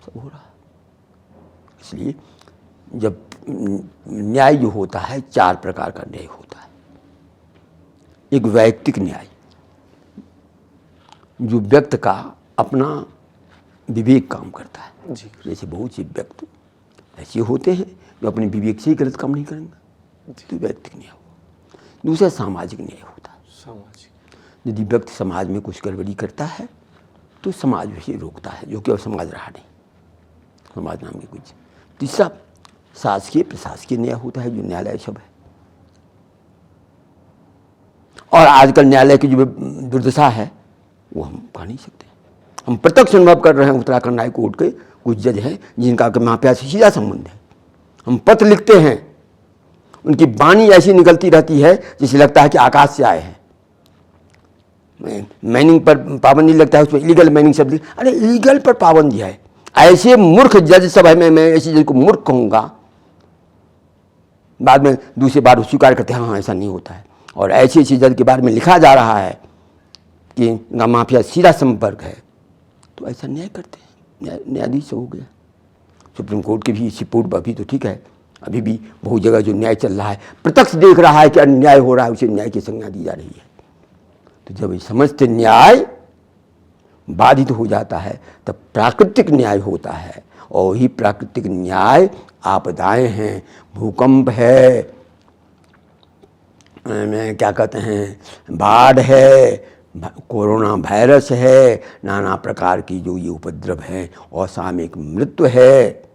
सब हो रहा है। इसलिए जब न्याय जो होता है 4 प्रकार का न्याय होता है। एक वैयक्तिक न्याय, जो व्यक्ति का अपना विवेक काम करता है। जैसे बहुत से व्यक्ति ऐसे होते हैं जो अपने विवेक से ही गलत काम नहीं करेंगे, तो वैयक्तिक न्याय हुआ। दूसरा सामाजिक न्याय होता है। सामाजिक, यदि व्यक्ति समाज में कुछ गड़बड़ी करता है तो समाज उसे रोकता है, जो कि अब समाज रहा नहीं, समाज नाम की कुछ। तीसरा शासकीय प्रशासकीय न्याय होता है, जो न्यायालय सब है। और आजकल न्यायालय की जो दुर्दशा है वो हम कह नहीं सकते। हम प्रत्यक्ष अनुभव कर रहे हैं। उत्तराखंड हाई कोर्ट के कुछ जज हैं जिनका माफिया से सीधा संबंध है। हम पत्र लिखते हैं, उनकी वाणी ऐसी निकलती रहती है जैसे लगता है कि आकाश से आए हैं। माइनिंग पर पाबंदी लगता है, उसमें इलीगल माइनिंग शब्द, अरे इलीगल पर पाबंदी है। ऐसे मूर्ख जज सब है, मैं ऐसे जज को मूर्ख कहूँगा। बाद में दूसरी बार स्वीकार करते हैं हाँ ऐसा नहीं होता है। और ऐसे ऐसे जज के बारे में लिखा जा रहा है कि इनका माफिया सीधा संपर्क है, तो ऐसा न्याय करते हैं। न्यायाधीश हो गया। सुप्रीम कोर्ट की भी रिपोर्ट अभी तो ठीक है, अभी भी बहुत जगह जो न्याय चल रहा है, प्रत्यक्ष देख रहा है कि अन्याय हो रहा है, उसे न्याय की संज्ञा दी जा रही है। तो जब ये समझते न्याय बाधित हो जाता है तब प्राकृतिक न्याय होता है। और ही प्राकृतिक न्याय आपदाएं हैं, भूकंप है, क्या कहते हैं, बाढ़ है, कोरोना वायरस है, नाना प्रकार की जो ये उपद्रव हैं, असामयिक मृत्यु है,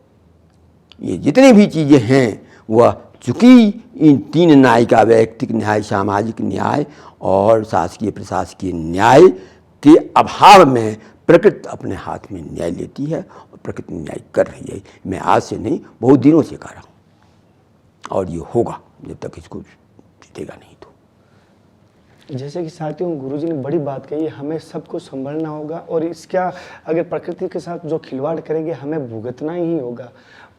ये जितनी भी चीज़ें हैं वह चूँकि इन 3 न्याय का, वैयक्तिक न्याय, सामाजिक न्याय और शासकीय प्रशासकीय न्याय के अभाव में प्रकृति अपने हाथ में न्याय लेती है और प्रकृति न्याय कर रही है। मैं आज से नहीं, बहुत दिनों से कह रहा हूँ, और ये होगा जब तक इसको जीतेगा नहीं तो। जैसे कि साथियों गुरुजी ने बड़ी बात कही, हमें सबको संभलना होगा और इसका अगर प्रकृति के साथ जो खिलवाड़ करेंगे हमें भुगतना ही होगा।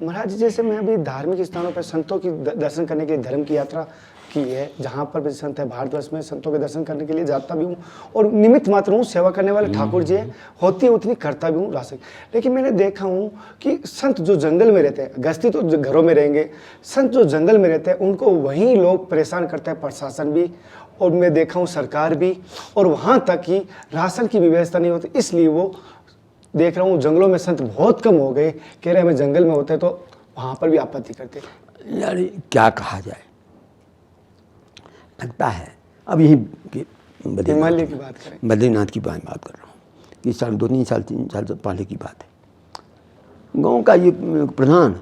महाराज जैसे मैं अभी धार्मिक स्थानों पर संतों की दर्शन करने के लिए धर्म की यात्रा की है, जहाँ पर भी संत है भारतवर्ष में, संतों के दर्शन करने के लिए जाता भी हूँ और निमित्त मात्र हूँ। सेवा करने वाले ठाकुर जी हैं, होती है उतनी करता भी हूँ राशि। लेकिन मैंने देखा हूँ कि संत जो जंगल में रहते हैं, गस्ती तो घरों में रहेंगे, संत जो जंगल में रहते हैं उनको वहीं लोग परेशान करते हैं, प्रशासन भी, और मैं देखा हूँ सरकार भी, और वहाँ तक कि राशन की व्यवस्था नहीं होती। इसलिए वो देख रहा हूँ जंगलों में संत बहुत कम हो गए। कह रहे हमें जंगल में होते तो वहाँ पर भी आपत्ति करते। यार क्या कहा जाए, लगता है अब यही हिमालय की बात करें, बद्रीनाथ की बात कर रहा हूँ कि 2-3 साल 3 साल पहले की बात है। गांव का ये प्रधान,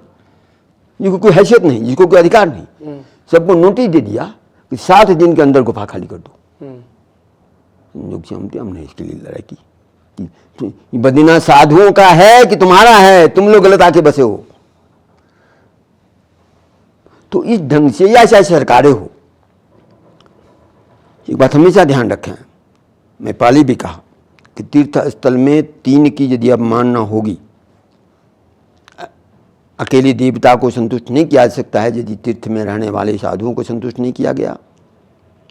जिसको कोई हैसियत नहीं, जिसको कोई अधिकार नहीं, सबको नोटिस दे दिया कि 7 दिन के अंदर गुफा खाली कर दो। हमने इसके लिए लड़ाई की कि बद्रीनाथ साधुओं का है कि तुम्हारा है, तुम लोग गलत आके बसे हो। तो इस ढंग से या चाहे सरकारें हो, एक बात हमेशा ध्यान रखें, मैं पहले भी कहा कि तीर्थ स्थल में 3 की यदि अवमानना होगी, अकेले देवता को संतुष्ट नहीं किया जा सकता है यदि तीर्थ में रहने वाले साधुओं को संतुष्ट नहीं किया गया,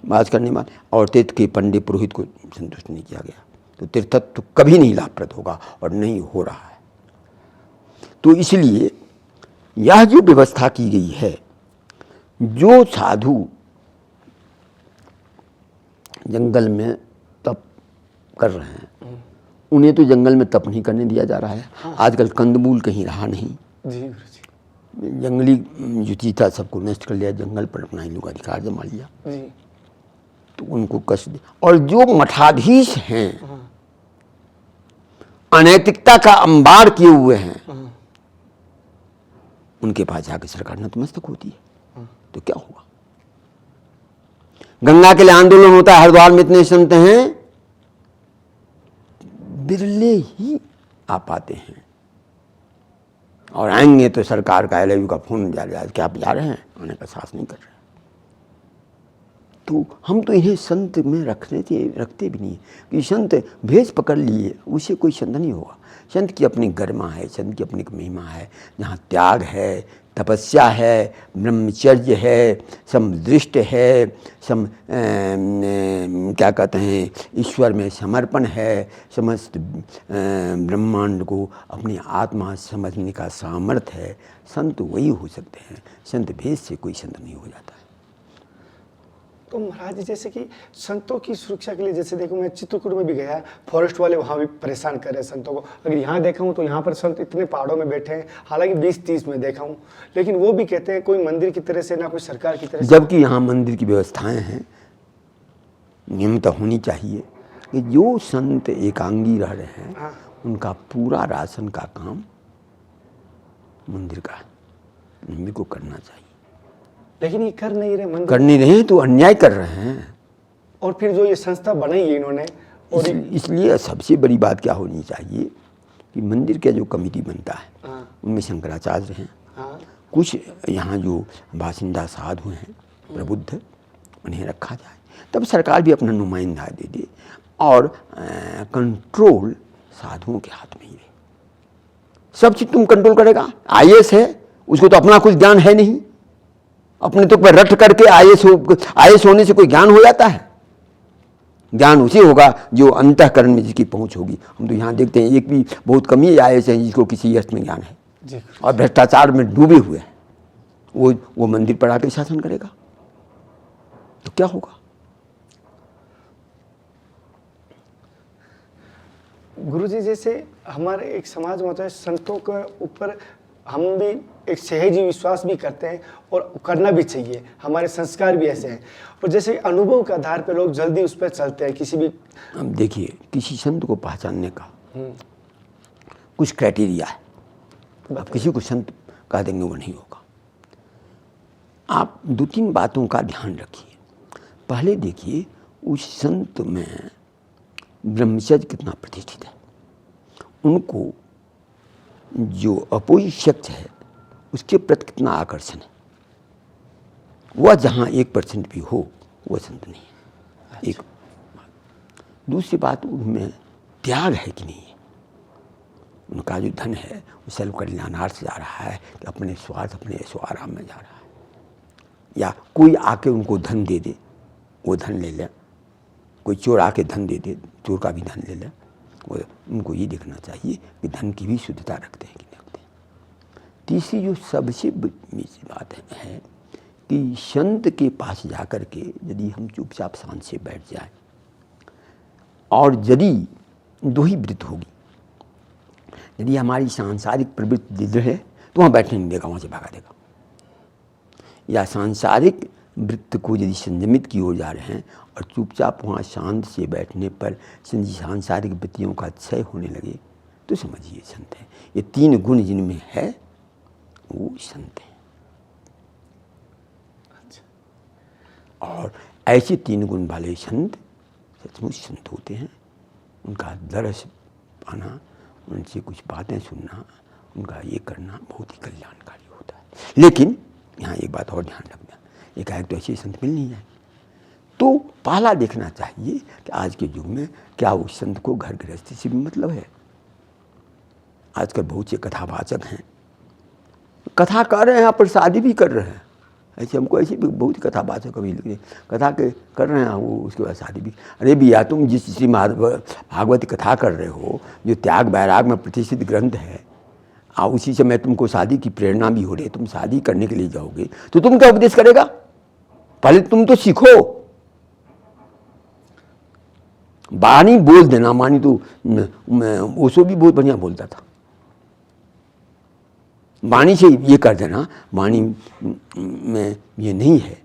बात करने वाले, और तीर्थ के पंडित पुरोहित को संतुष्ट नहीं किया गया, तो तीर्थत्व कभी नहीं लाभप्रद होगा और नहीं हो रहा है। तो इसलिए यह जो व्यवस्था की गई है, जो साधु जंगल में तप कर रहे हैं उन्हें तो जंगल में तप नहीं करने दिया जा रहा है। आजकल कंदमूल कहीं रहा नहीं जी, जंगली जो चीज था सबको नष्ट कर लिया, जंगल पर अपना ही लोग अधिकार जमा लिया जी। तो उनको कष्ट दे। और जो मठाधीश हैं, अनैतिकता का अंबार किए हुए हैं, उनके पास जाकर सरकार नतमस्तक होती है। तो क्या हुआ? गंगा के लिए आंदोलन होता है, हरिद्वार में इतने संत हैं, बिरले ही आ पाते हैं, और आएंगे तो सरकार का LIU का फोन जा रहा है, क्या आप जा रहे हैं? आने का साहस नहीं कर रहे। तो हम तो इन्हें संत में रखते भी नहीं कि संत भेष पकड़ लिए, उसे कोई संत नहीं होगा। संत की अपनी गरिमा है, संत की अपनी महिमा है, जहाँ त्याग है, तपस्या है, ब्रह्मचर्य है, समदृष्ट है, क्या कहते हैं, ईश्वर में समर्पण है, समस्त ब्रह्मांड को अपनी आत्मा समझने का सामर्थ्य है, संत वही हो सकते हैं। संत भेष से कोई संत नहीं हो जाता है। तो महाराज जी, जैसे कि संतों की सुरक्षा के लिए, जैसे देखो मैं चित्रकूट में भी गया, फॉरेस्ट वाले वहाँ भी परेशान कर रहे हैं संतों को। अगर यहाँ देखा हूँ तो यहाँ पर संत इतने पहाड़ों में बैठे हैं, हालांकि 20-30 में देखा हूँ, लेकिन वो भी कहते हैं कोई मंदिर की तरह से ना कोई सरकार की तरह से। जबकि यहाँ मंदिर की व्यवस्थाएं हैं, नियमता होनी चाहिए कि जो संत एकांगी रह रहे हैं, हाँ। उनका पूरा राशन का काम मंदिर को करना चाहिए। लेकिन ये कर नहीं रहे, मंदिर कर नहीं रहे हैं तो अन्याय कर रहे हैं। और फिर जो ये संस्था बनाई है इन्होंने, और इसलिए सबसे बड़ी बात क्या होनी चाहिए कि मंदिर का जो कमेटी बनता है, हाँ। उनमें शंकराचार्य हैं, हाँ। कुछ यहाँ जो बासिंदा साधु हैं प्रबुद्ध, उन्हें रखा जाए, तब सरकार भी अपना नुमाइंदा दे दे, और कंट्रोल साधुओं के हाथ में ही रहे। सब चीज़ तुम कंट्रोल करेगा। IAS है, उसको तो अपना कुछ ज्ञान है नहीं, अपने तो पर रट करके IAS होने से कोई ज्ञान हो जाता है? ज्ञान उसे होगा जो अंतःकरण में जिसकी पहुंच होगी। हम तो यहाँ देखते हैं एक भी बहुत कम ही IAS है जिसको किसी अर्थ में ज्ञान है, जी। और भ्रष्टाचार में डूबे हुए हैं। वो मंदिर पर आकर शासन करेगा तो क्या होगा? गुरुजी, जैसे हमारे एक समाज में होता है, संतों के ऊपर हम भी एक सहजी विश्वास भी करते हैं, और करना भी चाहिए, हमारे संस्कार भी ऐसे हैं। और जैसे अनुभव के आधार पर लोग जल्दी उस पर चलते हैं किसी भी। अब देखिए, किसी संत को पहचानने का कुछ क्राइटेरिया है। अब किसी को संत कह देंगे वो नहीं होगा। आप 2-3 बातों का ध्यान रखिए। पहले देखिए उस संत में ब्रह्मचर्य कितना प्रतिष्ठित है, उनको जो अपोजिट शख्स है उसके प्रति कितना आकर्षण है। वह जहाँ 1% भी हो वह संत नहीं है। अच्छा। एक दूसरी बात, उनमें त्याग है कि नहीं है। उनका जो धन है वो सर्व कल्याणार्थ से जा रहा है कि अपने स्वार्थ, अपने ऐशो आराम में जा रहा है, या कोई आके उनको धन दे दे वो धन ले ले, कोई चोर आके धन दे दे, चोर का भी धन ले ले। वो उनको ये देखना चाहिए कि धन की भी शुद्धता रखते हैं कि नहीं रखते हैं। तीसरी जो सबसे बड़ी बात है कि संत के पास जाकर के यदि हम चुपचाप शांत से बैठ जाए, और यदि 2 ही वृत्ति होगी, यदि हमारी सांसारिक प्रवृत्ति दृढ़ है तो वहाँ बैठने नहीं देगा, वहाँ से भगा देगा। या सांसारिक वृत्ति को यदि संयमित की ओर जा रहे हैं और चुपचाप वहाँ शांत से बैठने पर सांसारिक वृत्तियों का क्षय होने लगे तो समझिए संत है। ये 3 गुण जिनमें है वो संत हैं। अच्छा। और ऐसे 3 गुण वाले संत सचमुच संत होते हैं। उनका दर्श पाना, उनसे कुछ बातें सुनना, उनका ये करना बहुत ही कल्याणकारी होता है। लेकिन यहाँ एक बात और ध्यान रखना, एकाएक तो ऐसे संत मिल नहीं जाए, तो पहला देखना चाहिए कि आज के युग में क्या उस संत को घर गृहस्थी से भी मतलब है। आजकल बहुत से कथावाचक हैं, कथा कर रहे हैं, यहाँ पर शादी भी कर रहे हैं। ऐसे हमको ऐसे भी बहुत कथावाचक अभी लिख रहे कथा के कर रहे हैं, वो उसके बाद शादी भी। अरे भैया, तुम जिस श्रीमद् भागवत कथा कर रहे हो, जो त्याग वैराग में प्रतिष्ठित ग्रंथ है, उसी समय तुमको शादी की प्रेरणा भी हो रही है, तुम शादी करने के लिए जाओगे तो तुम क्या उपदेश करेगा? पहले तुम तो सीखो। वाणी बोल देना, वाणी तो ओशो भी बहुत बढ़िया बोलता था। वाणी से ये कर देना, वाणी में ये नहीं है।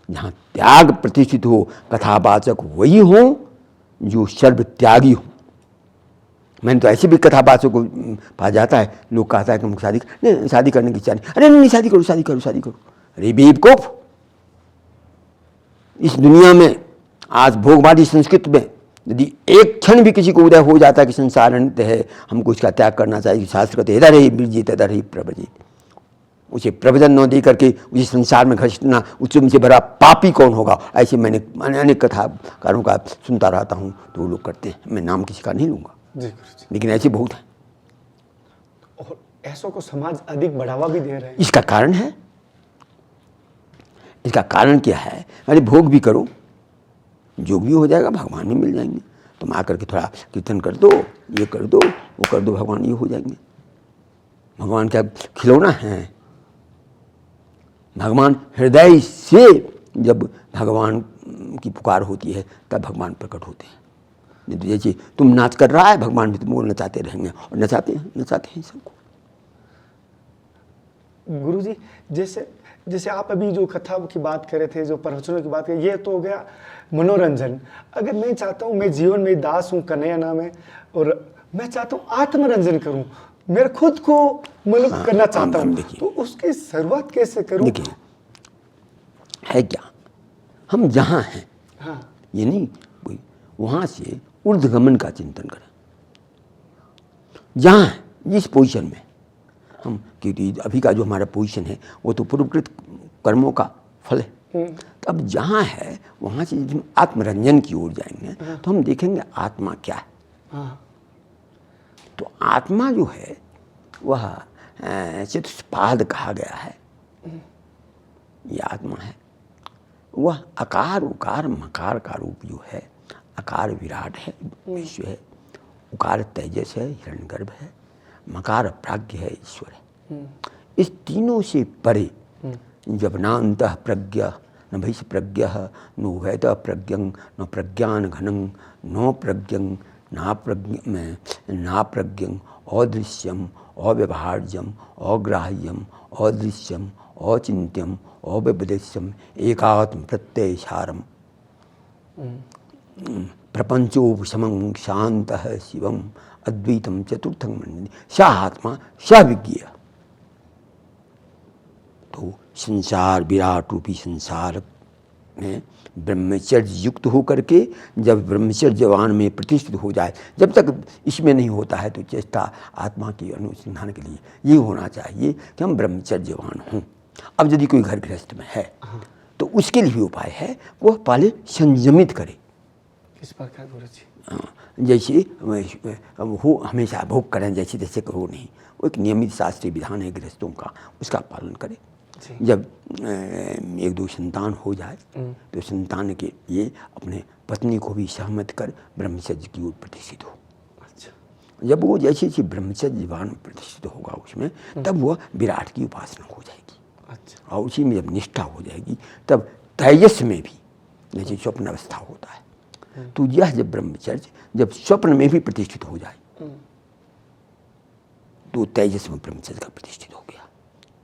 जहाँ त्याग प्रतिष्ठित हो, कथावाचक वही हो जो सर्व त्यागी हो। मैंने तो ऐसे भी कथावाचकों को पाया जाता है, लोग कहता है कि मुझे नहीं शादी करने की इच्छा नहीं, अरे नहीं शादी करो शादी करो शादी करो। अरे बेवकूफ, इस दुनिया में आज भोगवादी संस्कृति में यदि एक क्षण भी किसी को उदय हो जाता है कि संसार अनित्य है, हमको इसका त्याग करना चाहिए, शास्त्र कहते इधर ही विरजित इधर ही प्रवजित, उसे प्रवचन न दे करके उसे संसार में घसीटना, उससे मुझे बड़ा पापी कौन होगा। ऐसे मैंने अनेक कथाकारों का सुनता रहता हूँ, तो वो लोग करते हैं। मैं नाम किसी का नहीं लूँगा जी गुरुजी। लेकिन ऐसे बहुत हैं। और ऐसों को समाज अधिक बढ़ावा भी दे रहे हैं। इसका कारण है, इसका कारण क्या है? अरे भोग भी करो, जो भी हो जाएगा, भगवान भी मिल जाएंगे। तुम आकर के थोड़ा कीर्तन कर दो, ये कर दो, वो कर दो, भगवान ये हो जाएंगे। भगवान क्या खिलौना है? भगवान हृदय से, जब भगवान की पुकार होती है तब भगवान प्रकट होते हैं। नहीं तो जैसे तुम नाच कर रहा है, भगवान भी तुमको नचाते रहेंगे, और नचाते हैं सबको। गुरुजी, जैसे आप अभी जो कथा की बात कर रहे थे, जो प्रवचनों की बात कर, ये तो हो गया मनोरंजन। अगर मैं चाहता हूँ, मैं जीवन में दास हूँ, कन्हैया नाम है, और मैं चाहता हूँ आत्मरंजन करूँ, मेरे खुद को मतलब करना चाहता हूँ, तो उसकी शुरुआत कैसे करूँ? देखिए है क्या, हम जहाँ हैं, हाँ, ये नहीं कोई, वहाँ से ऊर्ध्वगमन का चिंतन करें। जहाँ है, जिस पोजीशन में हम, क्योंकि अभी का जो हमारा पोजीशन है वो तो पूर्वकृत कर्मों का फल है। तो अब जहाँ है वहाँ से जब हम आत्मरंजन की ओर जाएंगे तो हम देखेंगे आत्मा क्या है। हाँ, तो आत्मा जो है वह चतुष्पाद कहा गया है। ये आत्मा है, वह अकार उकार मकार का रूप जो है। अकार विराट है, विश्व है, उकार तेजस है, हिरण्यगर्भ है, मकार प्राज्ञ है, ईश्वर है। इस तीनों से परे जब न अंतः प्रज्ञ न भैष प्रज्ञ नो वैत प्रज्ञं न प्रज्ञान घनं नो प्रज्ञं ना प्रज्ञं अदृश्यम अव्यवहार्यम अग्राह्यम अदृश्यम अचिन्त्यम अव्यपदेश्यम एकात्म प्रत्ययसारम प्रपंचोपशमं शांतः शिवम अद्वैतम चतुर्थं मन्यते सा आत्मा सा विज्ञेय। तो संसार, विराट रूपी संसार में ब्रह्मचर्य युक्त होकर के जब ब्रह्मचर्यवान में प्रतिष्ठित हो जाए, जब तक इसमें नहीं होता है तो चेष्टा आत्मा के अनुसंधान के लिए ये होना चाहिए कि हम ब्रह्मचर्यवान हों। अब यदि कोई घर गृहस्थ में है तो उसके लिए भी उपाय है, वह पहले संयमित करे। किस प्रकार गुरुजी? जैसे हो हमेशा भोग करें जैसे तैसे करो नहीं, वो एक नियमित शास्त्रीय विधान है गृहस्थों का, उसका पालन करे। जब एक दो संतान हो जाए तो संतान के लिए अपने पत्नी को भी सहमत कर ब्रह्मचर्य की ओर प्रतिष्ठित हो। अच्छा। जब वो जैसे जैसे ब्रह्मचर्यवान प्रतिष्ठित होगा उसमें, तब वह विराट की उपासना हो जाएगी। अच्छा। और उसी में जब निष्ठा हो जाएगी तब तेजस में भी, जैसे स्वप्न अवस्था होता है, तो यह जब ब्रह्मचर्य जब स्वप्न में भी प्रतिष्ठित हो जाए तो तेजस में ब्रह्मचर्य का प्रतिष्ठित हो गया,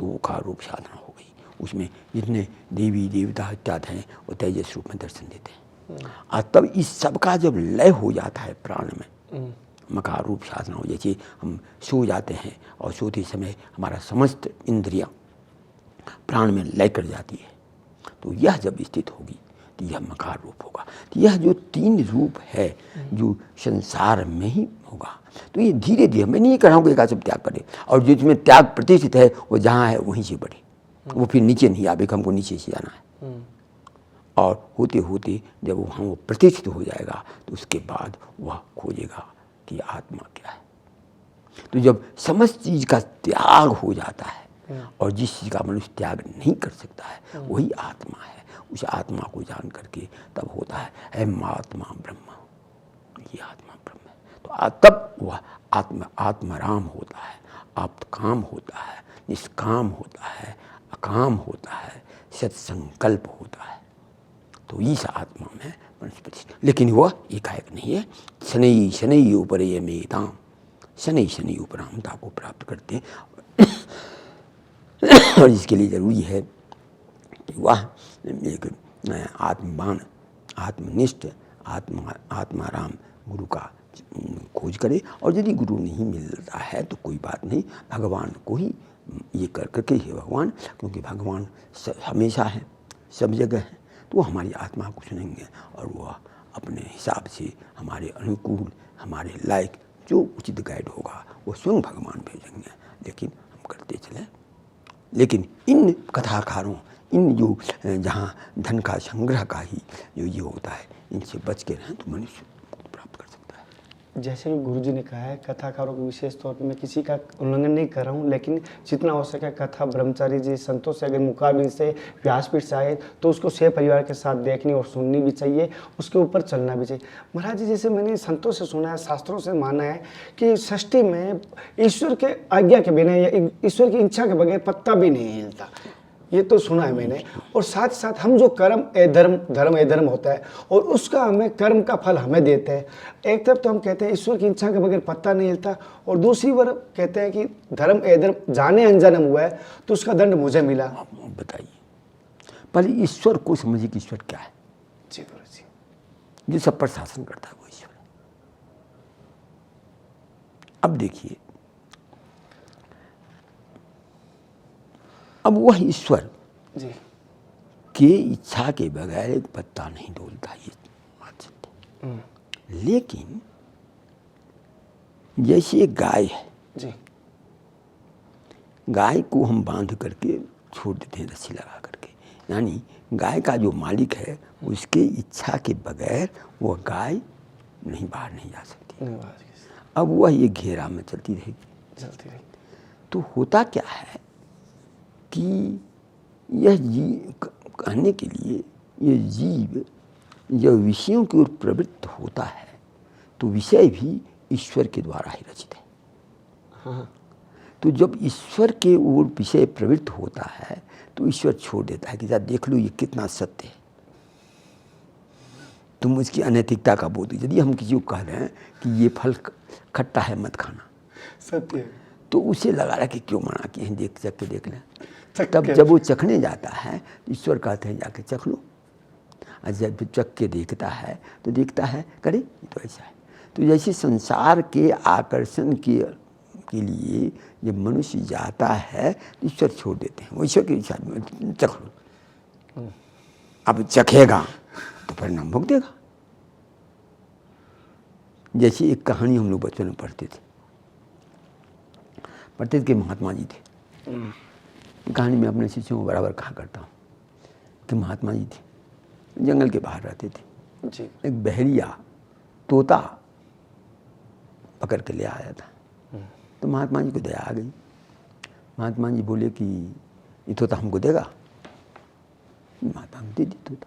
तो वो का रूप साधना हो गई। उसमें जितने देवी देवता इत्यादि हैं वो तेजस रूप में दर्शन देते हैं। और तब इस सब का जब लय हो जाता है प्राण में, मकार रूप साधना हो, जैसे हम सो जाते हैं और सोते समय हमारा समस्त इंद्रियां प्राण में लय कर जाती है, तो यह जब स्थित होगी तो यह मकार रूप होगा। तो यह जो तीन रूप है जो संसार में ही होगा, तो ये धीरे धीरे, मैं नहीं कह रहा हूँ कि सब त्याग करे, और जिसमें त्याग प्रतिष्ठित है वो जहाँ है वहीं से बढ़े, वो फिर नीचे नहीं आवे, हमको नीचे से जाना है। और होते होते जब वहाँ वो प्रतिष्ठित हो जाएगा तो उसके बाद वह खोजेगा कि आत्मा क्या है। तो जब समस्त चीज़ का त्याग हो जाता है और जिस चीज़ का मनुष्य त्याग नहीं कर सकता है वही आत्मा है, उस आत्मा को जान करके तब होता है आत्मा ब्रह्म, ये आत्मा ब्रह्म है। तो तब वह आत्मराम होता है, आप्तकाम होता है, निष्काम होता है, अकाम होता है, सत्संकल्प होता है। तो इस आत्मा में मनुष्य प्रतिष्ठित, लेकिन वह एकाएक नहीं है। शनै शनै उपरयमेताम, शनै शनै उपरामता को प्राप्त करते हैं। और इसके लिए जरूरी है कि वह एक आत्मवान, आत्मनिष्ठ, आत्माराम गुरु का खोज करे। और यदि गुरु नहीं मिल रहा है तो कोई बात नहीं, भगवान को ही ये कर करके हे भगवान, क्योंकि भगवान हमेशा है, सब जगह है, तो वो हमारी आत्मा को सुनेंगे और वो अपने हिसाब से हमारे अनुकूल, हमारे लायक जो उचित गाइड होगा वो स्वयं भगवान भेजेंगे। लेकिन हम करते चले। लेकिन इन कथाकारों, इन जो जहाँ धन का संग्रह का ही जो ये होता है, इनसे बच के रहें तो मनुष्य प्राप्त कर सकता है। जैसे कि गुरुजी ने कहा है, कथाकारों को विशेष तौर पे मैं किसी का उल्लंघन नहीं कर रहा हूँ, लेकिन जितना हो सके कथा ब्रह्मचारी जी संतों से अगर मुकाबले से व्यासपीठ से आए तो उसको सह परिवार के साथ देखनी और सुननी भी चाहिए, उसके ऊपर चलना भी चाहिए। महाराज जी, जैसे मैंने संतों से सुना है, शास्त्रों से माना है कि सृष्टि में ईश्वर के आज्ञा के बिना या ईश्वर की इच्छा के बगैर पत्ता भी नहीं हिलता, ये तो सुना है मैंने। और साथ साथ हम जो कर्म धर्म अधर्म होता है और उसका हमें कर्म का फल हमें देते हैं। एक तरफ तो हम कहते हैं ईश्वर की इच्छा के बगैर पत्ता नहीं हिलता, और दूसरी बार कहते हैं कि धर्म अधर्म जाने अनजाने हुआ है तो उसका दंड मुझे मिला। बताइए, पहले ईश्वर को समझिए कि ईश्वर क्या है। जी गुरु जी। जो सब पर शासन करता है वो ईश्वर है। अब देखिए, अब वह ईश्वर जी के इच्छा के बगैर एक पत्ता नहीं डोलता, ये बात सत्य है। लेकिन जैसे एक गाय है, जी गाय को हम बांध करके छोड़ देते हैं रस्सी लगा करके, यानी गाय का जो मालिक है उसके इच्छा के बगैर वो गाय बाहर नहीं जा सकती। अब वह ये घेरा में चलती रहेगी। तो होता क्या है कि यह कहने के लिए ये जीव जब विषयों की ओर प्रवृत्त होता है तो विषय भी ईश्वर के द्वारा ही रचित है। हाँ। तो जब ईश्वर के ओर विषय प्रवृत्त होता है तो ईश्वर छोड़ देता है कि जा देख लो ये कितना सत्य है, तुम उसकी अनैतिकता का बोध। यदि हम किसी को कह रहे हैं कि ये फल खट्टा है मत खाना, सत्य, तो उसे लगा रहा कि क्यों मना किए हैं, देख के देख लें। तब जब वो चखने जाता है ईश्वर कहते हैं जाके चख लो, और जब चख के देखता है तो देखता है करे तो ऐसा है। तो जैसे संसार के आकर्षण के लिए जब मनुष्य जाता है तो ईश्वर छोड़ देते हैं, वो ईश्वर की इच्छा चख लो। अब चखेगा तो परिणाम भुगतेगा। जैसे एक कहानी हम लोग बचपन में पढ़ते थे कि महात्मा जी थे। कहानी में अपने शिष्यों को बराबर कहा करता हूँ कि महात्मा जी थे, जंगल के बाहर रहते थे। जी। एक बहरिया तोता पकड़ के ले आया था। तो महात्मा जी को दया आ गई। महात्मा जी बोले कि ये तोता हमको देगा। महात्मा ने दे दी तोता।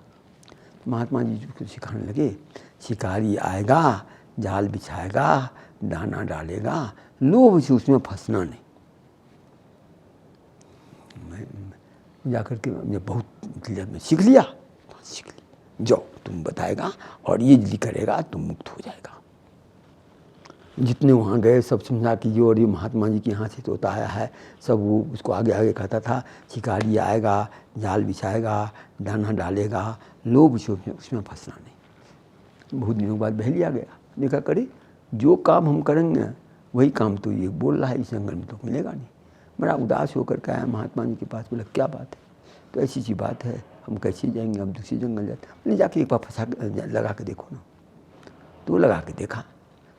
महात्मा जी उसको सिखाने लगे, शिकारी आएगा, जाल बिछाएगा, दाना डालेगा, लोभ से उसमें फंसना नहीं। मैं जाकर के हमने बहुत में सीख लिया, जाओ तुम बताएगा और ये यदि करेगा तुम मुक्त हो जाएगा। जितने वहाँ गए सब समझा कि जो और ये महात्मा जी के यहाँ से तोता आया है, सब वो उसको आगे आगे कहता था, शिकारी आएगा, जाल बिछाएगा, दाना डालेगा, लोभ से उसमें फंसना नहीं। बहुत दिनों बाद बहलिया गया, देखा करे जो काम हम करेंगे वही काम तो ये बोल रहा है, इस जंगल में तो मिलेगा नहीं। बड़ा उदास होकर के आया महात्मा जी के पास, बोला क्या बात है? तो ऐसी सी बात है, हम कैसे जाएंगे, हम दूसरी जंगल जाते। बोले जाके एक बार फंसा लगा के देखो ना। तो लगा के देखा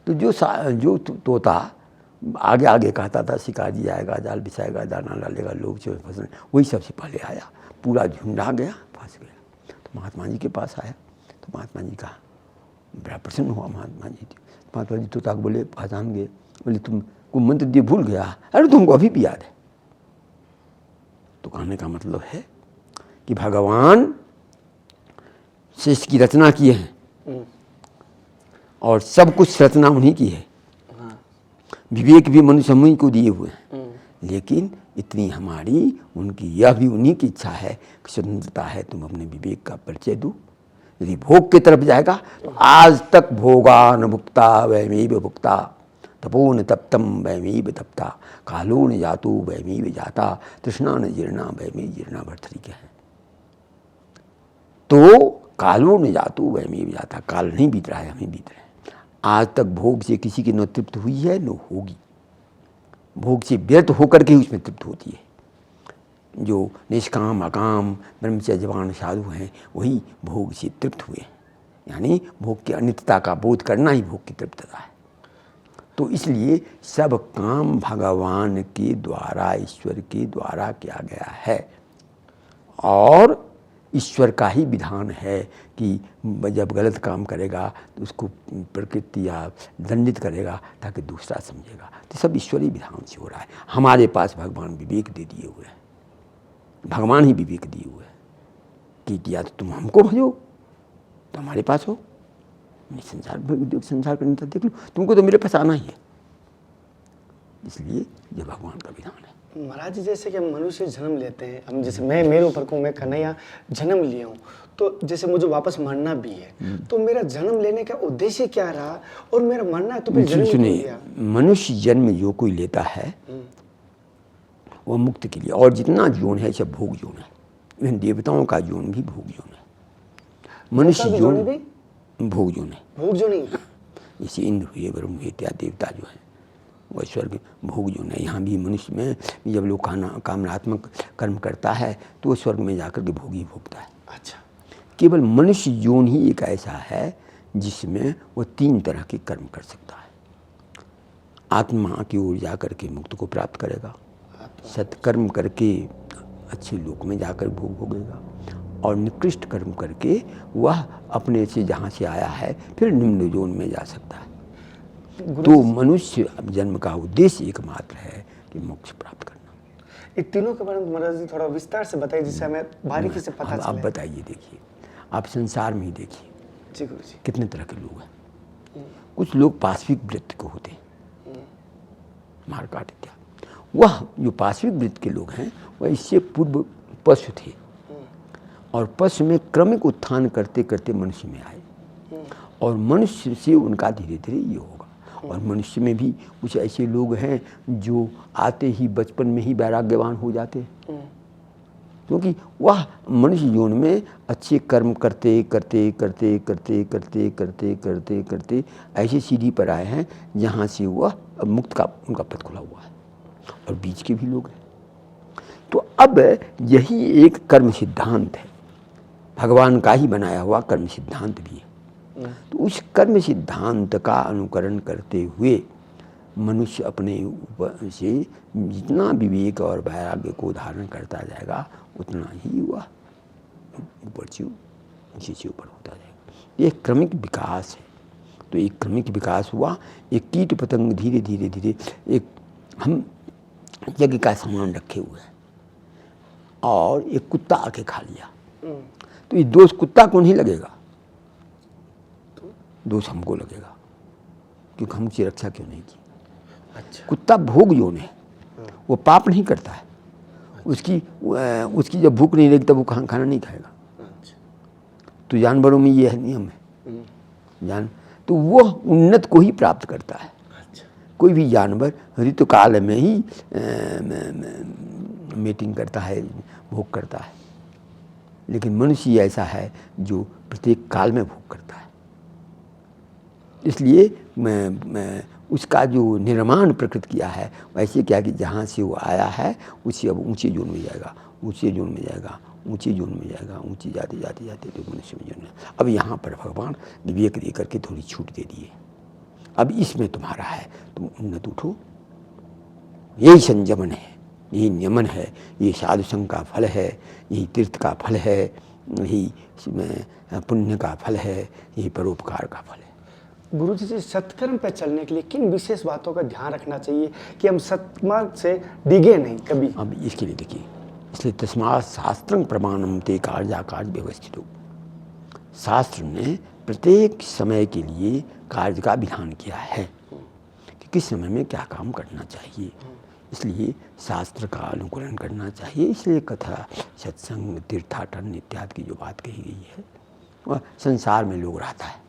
तो जो तोता आगे आगे कहता था शिकारी आएगा, जाल बिछाएगा, दाना डालेगा, लोग जो फंसने, वही सबसे पहले आया, पूरा झुंडा गया, फंस गया। तो महात्मा जी के पास आया तो महात्मा जी कहा, बड़ा प्रसन्न हुआ महात्मा जी। महात्मा जी तोता को बोले पहचान गए, बोले तुमको मंत्र दिए भूल गया? अरे तुमको अभी भी याद है। तो कहने का मतलब है कि भगवान से इसकी रचना किए हैं और सब कुछ रचना उन्हीं की है। विवेक भी मनुष्य समूह को दिए हुए हैं, लेकिन इतनी हमारी उनकी यह भी उन्हीं की इच्छा है कि स्वतंत्रता है, तुम अपने विवेक का परिचय दो। यदि भोग की तरफ जाएगा तो आज तक भोगा न भुक्ता वैमेव भुक्ता, तपो न तप्तम वैमेव तप्ता, कालो न जातो वैमेव जाता, तृष्णा न जीर्णा वैमेव जीर्णा। भर्तृहरि है तो कालो न जातो वैमेव जाता, काल नहीं बीत रहा है, हमें बीत रहे हैं। आज तक भोग से किसी की न तृप्त हुई है न होगी। भोग से व्यर्थ होकर के ही उसमें तृप्त होती है। जो निष्काम अकाम ब्रह्मचर्यवान साधु हैं वही भोग से तृप्त हुए हैं। यानी भोग की अनित्यता का बोध करना ही भोग की तृप्तता है। तो इसलिए सब काम भगवान के द्वारा, ईश्वर के द्वारा किया गया है और ईश्वर का ही विधान है कि जब गलत काम करेगा तो उसको प्रकृति या दंडित करेगा ताकि दूसरा समझेगा। तो सब ईश्वरीय विधान से हो रहा है। हमारे पास भगवान विवेक दे दिए हुए हैं, भगवान ही विवेक दिए हुए हैं कि या तो तुम हमको भजो तो हमारे पास हो, संसार का नेता देख लो, तुमको तो मेरे पास आना ही है। इसलिए ये भगवान का विधान है। महाराज जी, जैसे कि मनुष्य जन्म लेते हैं, हम जैसे मैं मेरे ऊपर को मैं कन्हैया जन्म लिया हूँ, तो जैसे मुझे वापस मरना भी है, तो मेरा जन्म लेने का उद्देश्य क्या रहा और मेरा मरना है तो फिर जन्म क्यों लिया? मनुष्य जन्म जो कोई लेता है वो मुक्ति के लिए, और जितना जीवन है सब भोग जीवन है। इवन देवताओं का जीवन भी भोग जीवन है। मनुष्य जीवन भोग जीवन है। भोग जो नहीं, जैसे इंद्र हुए, वरुण हुए इत्यादि देवता जो है वह स्वर्ग भोग जीवन है। यहाँ भी मनुष्य में जब लोग कामनात्मक कर्म करता है तो वो स्वर्ग में जाकर के भोग ही भोगता है। अच्छा, केवल मनुष्य जीवन ही एक ऐसा है जिसमें वो 3 तरह के कर्म कर सकता है। आत्मा की ओर जाकर के मुक्त को प्राप्त करेगा, सत्कर्म करके अच्छे लोक में जाकर भोग भोगेगा, और निकृष्ट कर्म करके वह अपने से जहाँ से आया है फिर निम्न जोन में जा सकता है। तो मनुष्य जन्म का उद्देश्य एकमात्र है कि मोक्ष प्राप्त करना। इन तीनों के बारे में महाराज जी थोड़ा विस्तार से बताइए, जिससे हमें बारीकी से पता चले। आप बताइए, देखिए आप संसार में ही देखिए जी गुरु जी, कितने तरह के लोग हैं। कुछ लोग पाश्विक वृत्ति को होते हैं, मार काट इत्यादि। वह जो पाश्विक वृत्ति के लोग हैं वह इससे पूर्व पशु थे और पशु में क्रमिक उत्थान करते करते मनुष्य में आए, और मनुष्य से उनका धीरे धीरे ये होगा। और मनुष्य में भी कुछ ऐसे लोग हैं जो आते ही बचपन में ही वैराग्यवान हो जाते हैं, क्योंकि वह मनुष्य जीवन में अच्छे कर्म करते करते करते करते करते करते करते करते ऐसे सीढ़ी पर आए हैं जहाँ से वह मुक्त का उनका पथ खुला हुआ है। और बीच के भी लोग हैं। तो अब यही एक कर्म सिद्धांत है, भगवान का ही बनाया हुआ कर्म सिद्धांत भी है। तो उस कर्म सिद्धांत का अनुकरण करते हुए मनुष्य अपने ऊपर से जितना विवेक और वैराग्य को धारण करता जाएगा उतना ही वह ऊपर से नीचे से ऊपर होता जाएगा। ये क्रमिक विकास है। तो एक क्रमिक विकास हुआ। एक कीट पतंग धीरे धीरे धीरे, एक हम यज्ञ का सामान रखे हुए हैं और एक कुत्ता आके खा लिया, तो ये दोष कुत्ता को नहीं लगेगा, दोष हमको लगेगा, क्योंकि हम उसकी रक्षा क्यों नहीं की। अच्छा, कुत्ता भोग योन है, वो पाप नहीं करता है। उसकी जब भूख नहीं लगती तब वो खाना नहीं खाएगा। अच्छा, तो जानवरों में ये नियम है। तो वो उन्नत को ही प्राप्त करता है। अच्छा, कोई भी जानवर ऋतुकाल में ही मीटिंग करता है, भोग करता है, लेकिन मनुष्य ऐसा है जो प्रत्येक काल में भोग करता है। इसलिए उसका जो निर्माण प्रकृति किया है वैसे क्या कि जहाँ से वो आया है उसी अब ऊंचे जोन में जाएगा, ऊंचे जोन में जाएगा, ऊंचे जोन में जाएगा, ऊंचे जाते जाते जाते तो मनुष्य में जोन में। अब यहाँ पर भगवान विवेक दे करके थोड़ी छूट दे दिए। अब इसमें तुम्हारा है, तुम उन्नत उठो। यही संयमन है, यही नियमन है, ये साधु संघ का फल है, यही तीर्थ का फल है, यही पुण्य का फल है, यही परोपकार का फल है। गुरु जी, सत्कर्म पे चलने के लिए किन विशेष बातों का ध्यान रखना चाहिए कि हम सत्मार्ग से डिगे नहीं कभी? अब इसके लिए देखिए, इसलिए तस्मात् शास्त्रं प्रमाणम ते कार्याकार्य व्यवस्थित हो। शास्त्र ने प्रत्येक समय के लिए कार्य का विधान किया है कि किस समय में क्या काम करना चाहिए। इसलिए शास्त्र का अनुकरण करना चाहिए। इसलिए कथा, सत्संग, तीर्थाटन इत्यादि की जो बात कही गई है वह संसार में लोग रहता है।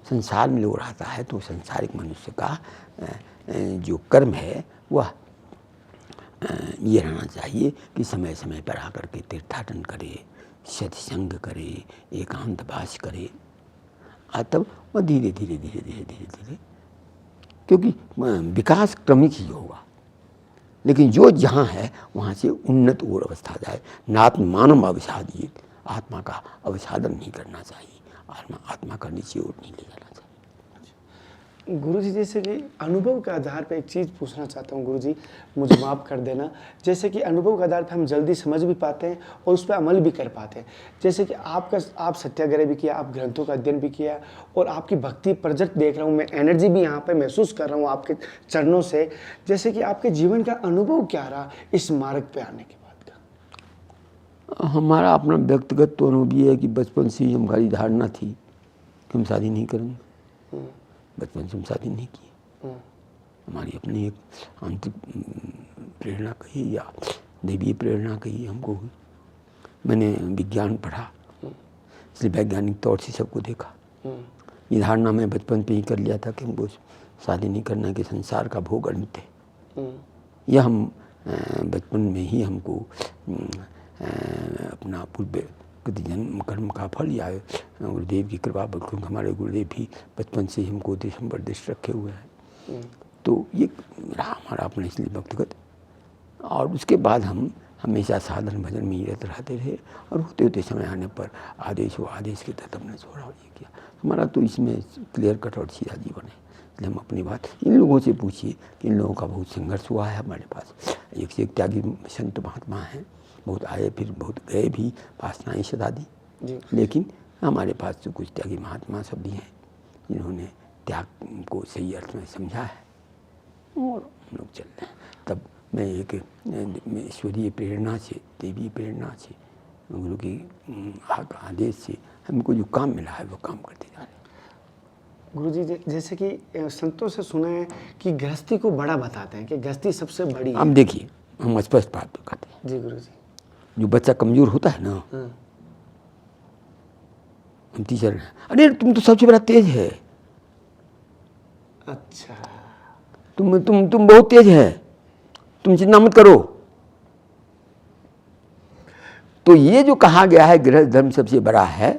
संसार में लोग रहता है तो संसारिक मनुष्य का जो कर्म है वह ये रहना चाहिए कि समय समय पर आकर के तीर्थाटन करे, सत्संग करे, एकांतवास करे, आज तब वह धीरे धीरे धीरे धीरे धीरे धीरे, क्योंकि विकास क्रमिक ही होगा, लेकिन जो जहाँ है वहाँ से उन्नत और अवस्था जाए। नात्म मानव अवसादित, आत्मा का अवसादन नहीं करना चाहिए, आत्मा का नीचे और नहीं ले जाना चाहिए। गुरुजी, जैसे कि अनुभव के आधार पर एक चीज़ पूछना चाहता हूँ गुरुजी, मुझे माफ़ कर देना। जैसे कि अनुभव के आधार पर हम जल्दी समझ भी पाते हैं और उस पर अमल भी कर पाते हैं। जैसे कि आप सत्याग्रह भी किया, आप ग्रंथों का अध्ययन भी किया और आपकी भक्ति प्रजट देख रहा हूँ मैं, एनर्जी भी यहाँ पर महसूस कर रहा हूँ आपके चरणों से। जैसे कि आपके जीवन का अनुभव क्या रहा इस मार्ग पर आने के बाद का? हमारा अपना व्यक्तिगत तो अनुभव ये है कि बचपन से ही हमारी धारणा थी कि हम शादी नहीं करेंगे। बचपन से हम शादी नहीं किए। हमारी अपनी एक आंतरिक प्रेरणा कही या दैवीय प्रेरणा कही हमको हुई। मैंने विज्ञान पढ़ा, इसलिए वैज्ञानिक तौर से सबको देखा। ये धारणा मैं बचपन पे ही कर लिया था कि हमको शादी नहीं करना, कि संसार का भोग अनित्य है। यह हम बचपन में ही हमको अपना पूर्व जन्म कर्म का फल या गुरुदेव की कृपा, बल्कि हमारे गुरुदेव भी बचपन से ही हमको देश संबरदेश रखे हुए हैं। तो ये रहा हमारा अपना इसलिए व्यक्तिगत। और उसके बाद हम हमेशा साधन भजन में ही रहते रहे और होते होते समय आने पर आदेश व आदेश के तहत हमने छोड़ा और ये किया। हमारा तो इसमें क्लियर कट और सीधा जीवन है। इसलिए हम अपनी बात इन लोगों से पूछिए कि इन लोगों का बहुत संघर्ष हुआ है हमारे पास। एक से एक त्यागी संत महात्मा हैं, बहुत आए फिर बहुत गए भी, वासनाएं सदा दी, लेकिन हमारे पास तो कुछ त्यागी महात्मा सब भी हैं जिन्होंने त्याग को सही अर्थ में समझा है और हम लोग चल रहे हैं। तब मैं एक ईश्वरीय प्रेरणा से, देवी प्रेरणा से, गुरु की आदेश से हमको जो काम मिला है वो काम करते जा रहे हैं। गुरुजी, जैसे कि संतों से सुना है कि गृहस्थी को बड़ा बताते हैं कि गृहस्थी सबसे बड़ी है। अब देखिए, हम स्पष्ट बात तो कहते हैं जी गुरुजी। जो बच्चा कमजोर होता है ना, हम टीचर हैं, अरे तुम तो सबसे बड़ा तेज है, अच्छा तुम बहुत तेज है, तुम चिंता मत करो। तो ये जो कहा गया है गृहस्थ धर्म सबसे बड़ा है,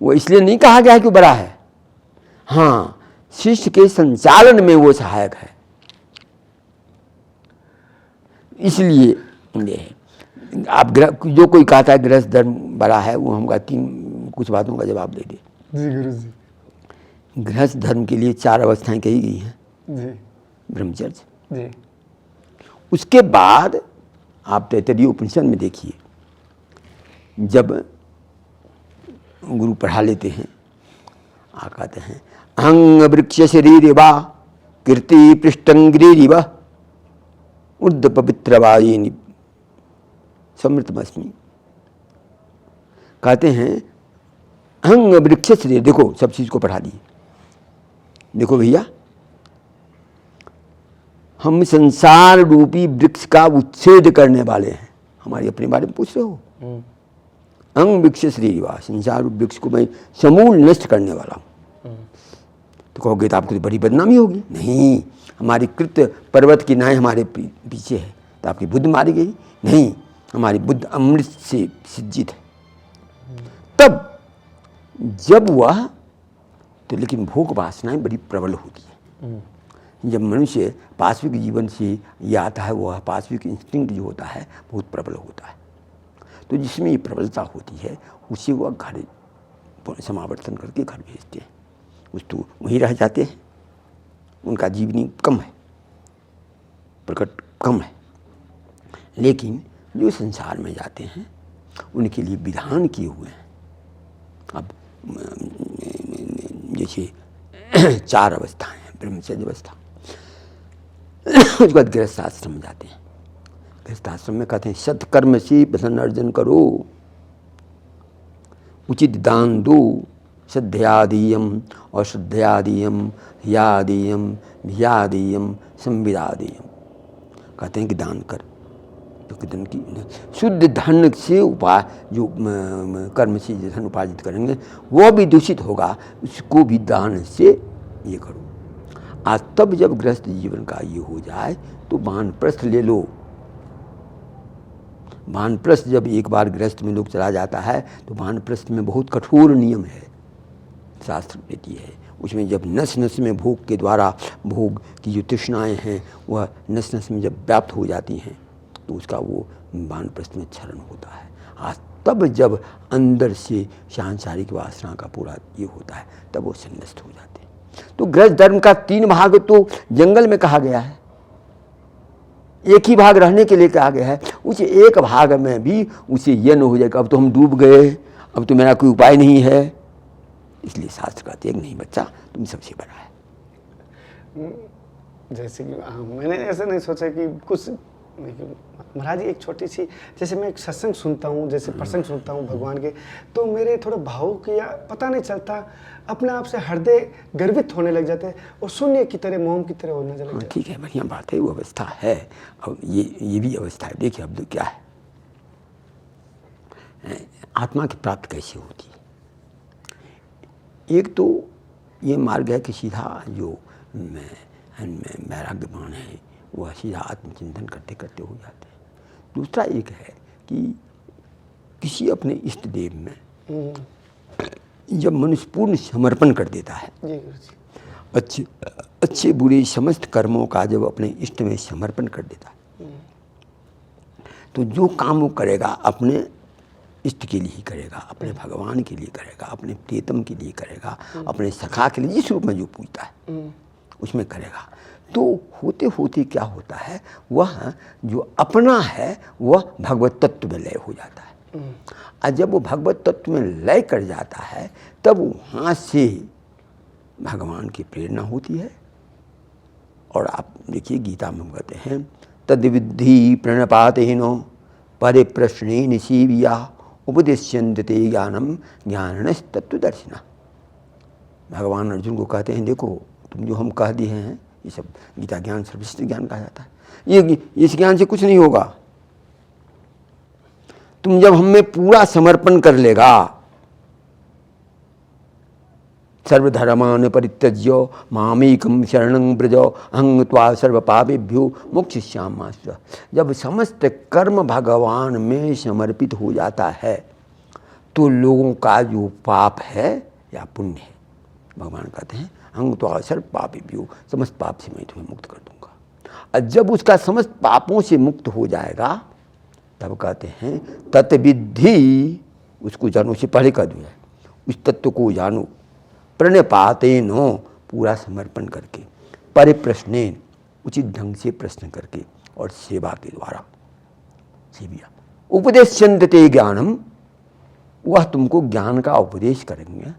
वो इसलिए नहीं कहा गया है कि बड़ा है, हाँ शिष्य के संचालन में वो सहायक है। इसलिए आप जो कोई कहता है गृहस्थ धर्म बड़ा है, वो हमका कुछ बातों का जवाब दे दे। जी गुरुजी। गृहस्थ धर्म के लिए 4 अवस्थाएं कही गई हैं। जी। ब्रह्मचर्य जी। उसके बाद आप तैतरीय उपनिषद में देखिए, जब गुरु पढ़ा लेते हैं, आ कहते हैं अहंग वृक्ष शरीरिवा कीर्ति पृष्ठंग्रीरिवा उर्ध पवित्रवायिनी समृतमस्मि। कहते हैं अहंग वृक्ष शरीर, देखो सब चीज को पढ़ा दिए। देखो भैया, हम संसार रूपी वृक्ष का उच्छेद करने वाले हैं। हमारी अपने बारे में पूछ रहे हो? अंग वृक्ष श्रीवा, संसार रूप वृक्ष को मैं समूल नष्ट करने वाला हूं। तो कहोगे तो आपको तो बड़ी बदनामी होगी। नहीं, हमारी कृत पर्वत की नाय हमारे पीछे है, तो आपकी बुद्ध मारी गई? नहीं, हमारी बुद्ध अमृत से सिज्जित है। तब जब वह तो, लेकिन भोग वासनाएं बड़ी प्रबल होती है। जब मनुष्य पाश्विक जीवन से ये आता है, वह पाश्विक इंस्टिंक्ट जो होता है बहुत प्रबल होता है। तो जिसमें ये प्रबलता होती है उसे वह घर समावर्तन करके घर भेजते हैं, उस तो वहीं रह जाते हैं। उनका जीवनी कम है, प्रकट कम है। लेकिन जो संसार में जाते हैं उनके लिए विधान किए हुए हैं। अब जैसे 4 अवस्थाएं हैं, ब्रह्मचर्य अवस्था, उसके बाद गृहस्थ आश्रम में जाते हैं। गृहस्थ आश्रम में कहते हैं सत्कर्म से प्रसन्न अर्जन करो, उचित दान दो, श्रद्धयादीयम और श्रद्धयादीयम ह्यादीयम भियादीयम संविदादीयम। कहते हैं कि दान कर, तो धन की शुद्ध धन से उपाय जो कर्म से धन उपार्जित करेंगे वो भी दूषित होगा, उसको भी दान से ये करो। आज तब जब गृहस्थ जीवन का ये हो जाए तो वानप्रस्थ ले लो। वानप्रस्थ जब एक बार गृहस्थ में लोग चला जाता है तो वानप्रस्थ में बहुत कठोर नियम है। शास्त्र देती है। उसमें जब नस नस में भोग के द्वारा भोग की जो तृष्णाएँ हैं वह नस नस में जब व्याप्त हो जाती हैं तो उसका वो वानप्रस्थ में क्षरण होता है। आज तब जब अंदर से सांसारिक वासना का पूरा ये होता है तब वो संन्यास्त हो जाते हैं। तो गृहस्थ धर्म का 3 भाग तो जंगल में कहा गया है, एक ही भाग रहने के लिए कहा गया है। उस एक भाग में भी उसे यह न हो जाएगा अब तो हम डूब गए, अब तो मेरा कोई उपाय नहीं है। इसलिए शास्त्र कहते हैं नहीं बच्चा, तुम सबसे बड़ा है। जैसे कि मैंने ऐसा नहीं सोचा कि कुछ महाराज जी, एक छोटी सी, जैसे मैं एक सत्संग सुनता हूँ, जैसे प्रसंग सुनता हूँ भगवान के, तो मेरे थोड़ा भावुक या पता नहीं चलता, अपने आप से हृदय गर्वित होने लग जाते हैं और शून्य की तरह, मोम की तरह होने लग जाते हैं। ठीक है, बढ़िया बात है, वो अवस्था है। अब ये भी अवस्था है। देखिए अब क्या है, आत्मा की प्राप्ति कैसे होती है। एक तो ये मार्ग है कि सीधा जो वैराग्यवान है वह सीधा आत्मचिंतन करते करते हो जाते हैं। दूसरा एक है कि किसी अपने इष्ट देव में जब मनुष्य पूर्ण समर्पण कर देता है, अच्छे बुरे समस्त कर्मों का जब अपने इष्ट में समर्पण कर देता है, तो जो काम वो करेगा अपने इष्ट के लिए ही करेगा, अपने भगवान के लिए करेगा, अपने प्रियतम के लिए करेगा, अपने सखा के लिए, जिस रूप में जो पूजता है उसमें करेगा। तो होते होते क्या होता है, वह जो अपना है वह भगवत तत्व में लय हो जाता है। और जब वो भगवत तत्व में लय कर जाता है तब वहाँ से भगवान की प्रेरणा होती है। और आप देखिए गीता में कहते हैं तद्विद्धि प्रणपातेनो परिप्रश्ने निशीविया उपदेश्यन्ते ज्ञानम ज्ञाननस् तत्वदर्शिना। भगवान अर्जुन को कहते हैं देखो तुम जो हम कह दिए हैं ये सब गीता ज्ञान सर्वश्रेष्ठ ज्ञान कहा जाता है, ये इस ज्ञान से कुछ नहीं होगा। तुम जब हमें पूरा समर्पण कर लेगा, सर्वधर्मान परित्यज्य मामेकं शरणं व्रज अहं त्वा सर्वपापेभ्यो मोक्षयिष्यामि। जब समस्त कर्म भगवान में समर्पित हो जाता है तो लोगों का जो पाप है या पुण्य है, भगवान कहते हैं अहं त्वा सर्वपापेभ्यो, समस्त पाप से मैं तुम्हें मुक्त कर दूंगा। और जब उसका समस्त पापों से मुक्त हो जाएगा तब कहते हैं तत्विद्धि, उसको जानो से पहले कह दिया, उस तत्व को जानो, प्रणपातेनो, पूरा समर्पण करके, परिप्रश्नेन, उचित ढंग से प्रश्न करके और सेवा के द्वारा सेविया, उपदेश्यन्ते ज्ञानम, वह तुमको ज्ञान का उपदेश करेंगे।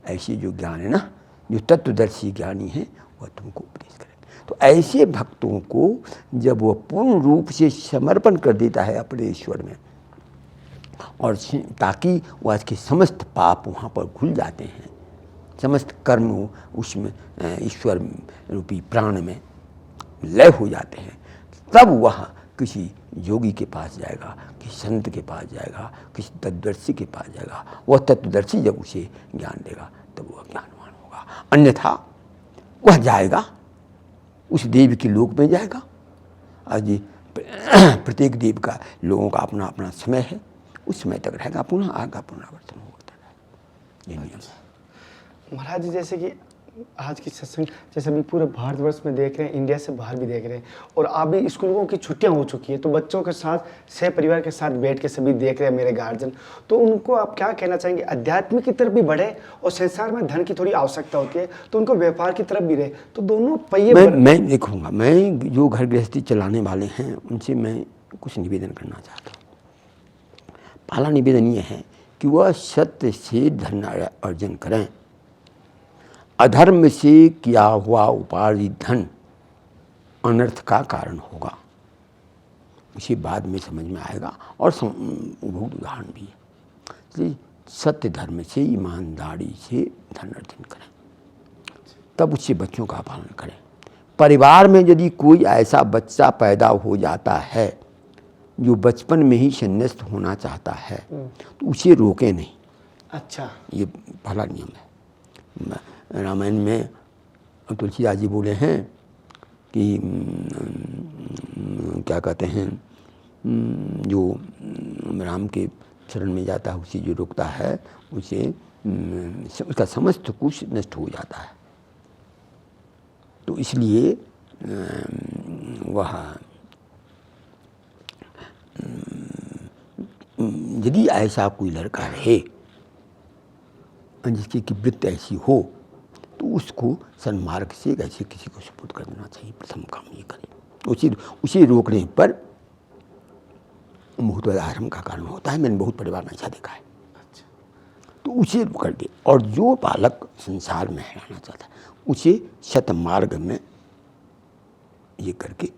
ऐसे जो ज्ञान है ना, जो तत्वदर्शी ज्ञानी है वह तुमको उपदेश करेंगे। तो ऐसे भक्तों को जब वह पूर्ण रूप से समर्पण कर देता है अपने ईश्वर में, और ताकि वह के समस्त पाप वहाँ पर घुल जाते हैं, समस्त कर्म उसमें ईश्वर रूपी प्राण में लय हो जाते हैं, तब वह किसी योगी के पास जाएगा, किसी संत के पास जाएगा, किसी तत्वदर्शी के पास जाएगा। वह तत्वदर्शी जब उसे ज्ञान देगा तब वह ज्ञानवान होगा। अन्यथा वह जाएगा उस देव के लोक में जाएगा। आज प्रत्येक देव का लोगों का अपना अपना समय है, उस समय तक रहेगा, पुनः आगा पुनरावर्तन होता है। ये नियम है महाराज जी। जैसे कि आज की सत्संग जैसे अभी पूरे भारतवर्ष में देख रहे हैं, इंडिया से बाहर भी देख रहे हैं, और अभी स्कूलों की छुट्टियां हो चुकी है, तो बच्चों के साथ सह परिवार के साथ बैठ के सभी देख रहे हैं मेरे गार्जियन, तो उनको आप क्या कहना चाहेंगे? अध्यात्म की तरफ भी बढ़े और संसार में धन की थोड़ी आवश्यकता होती है तो उनको व्यापार की तरफ भी रहे, तो दोनों पहिए मैं देखूँगा। मैं जो घर गृहस्थी चलाने वाले हैं उनसे मैं कुछ निवेदन करना चाहता हूँ। पहला निवेदन ये है कि वह सत्य से धन अर्जन करें। अधर्म से किया हुआ उपार्जित धन अनर्थ का कारण होगा, उसे बाद में समझ में आएगा और बहुत उदाहरण भी है। इसलिए सत्य धर्म से, ईमानदारी से धन अर्जन करें, तब उससे बच्चों का पालन करें। परिवार में यदि कोई ऐसा बच्चा पैदा हो जाता है जो बचपन में ही संन्यास्त होना चाहता है तो उसे रोके नहीं। अच्छा, ये पहला नियम है। रामायण में तुलसीदास जी बोले हैं कि क्या कहते हैं, जो राम के शरण में जाता है उसे जो रोकता है उसे उसका समस्त कुछ नष्ट हो जाता है। तो इसलिए वह यदि ऐसा कोई लड़का रहे जिसकी की वृत्ति ऐसी हो तो उसको सन्मार्ग से ऐसे किसी को सुपुर्द कर देना चाहिए। प्रथम काम ये करें। उसे रोकने पर बहुत बड़ा आरंभ का कारण होता है। मैंने बहुत परिवार में ऐसा देखा है। तो उसे रोक दे। और जो बालक संसार में रहना चाहता है उसे सतमार्ग में ये करके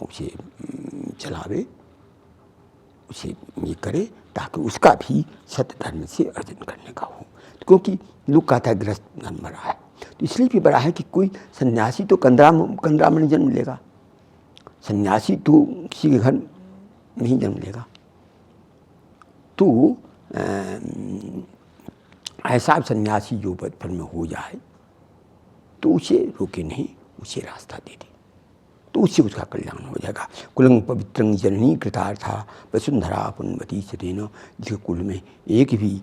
उसे चलावे, उसे ये करे ताकि उसका भी सत्य धर्म से अर्जन करने का हो। क्योंकि लोग कहता है गृहस्थ धर्म बड़ा है, तो इसलिए भी बड़ा है कि कोई सन्यासी तो कंदरा में जन्म लेगा, सन्यासी तो किसी के घर नहीं जन्म लेगा। तो ऐसा सन्यासी जो बचपन में हो जाए तो उसे रोके नहीं, उसे रास्ता दे दे, तो उससे उसका कल्याण हो जाएगा। कुलंग पवित्रंग जननी कृतार्था वसुंधरा पुण्यवती सतेन, जिसके कुल में एक भी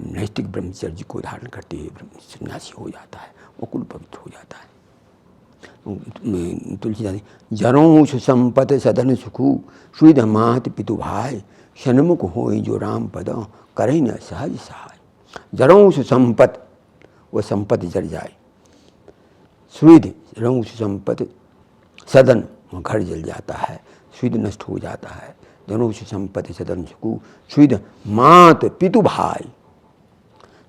नैष्ठिक ब्रह्मचर्य को धारण करते हुए सन्यासी हो जाता है, वो कुल पवित्र हो जाता है। तुलसीदास जरों सुसंपत सदन सुखू सुध मात पितु भाई सन्मुख हो जो राम पद करें न सहज सहाय। जरों सुसंपत, वो संपत्ति जड़ जाए, सुध रंग सुसंपत सदन, घर जल जाता है, सुध नष्ट हो जाता है। जनों सुसंपत्ति सदन सुखू सुध मात पितु भाई।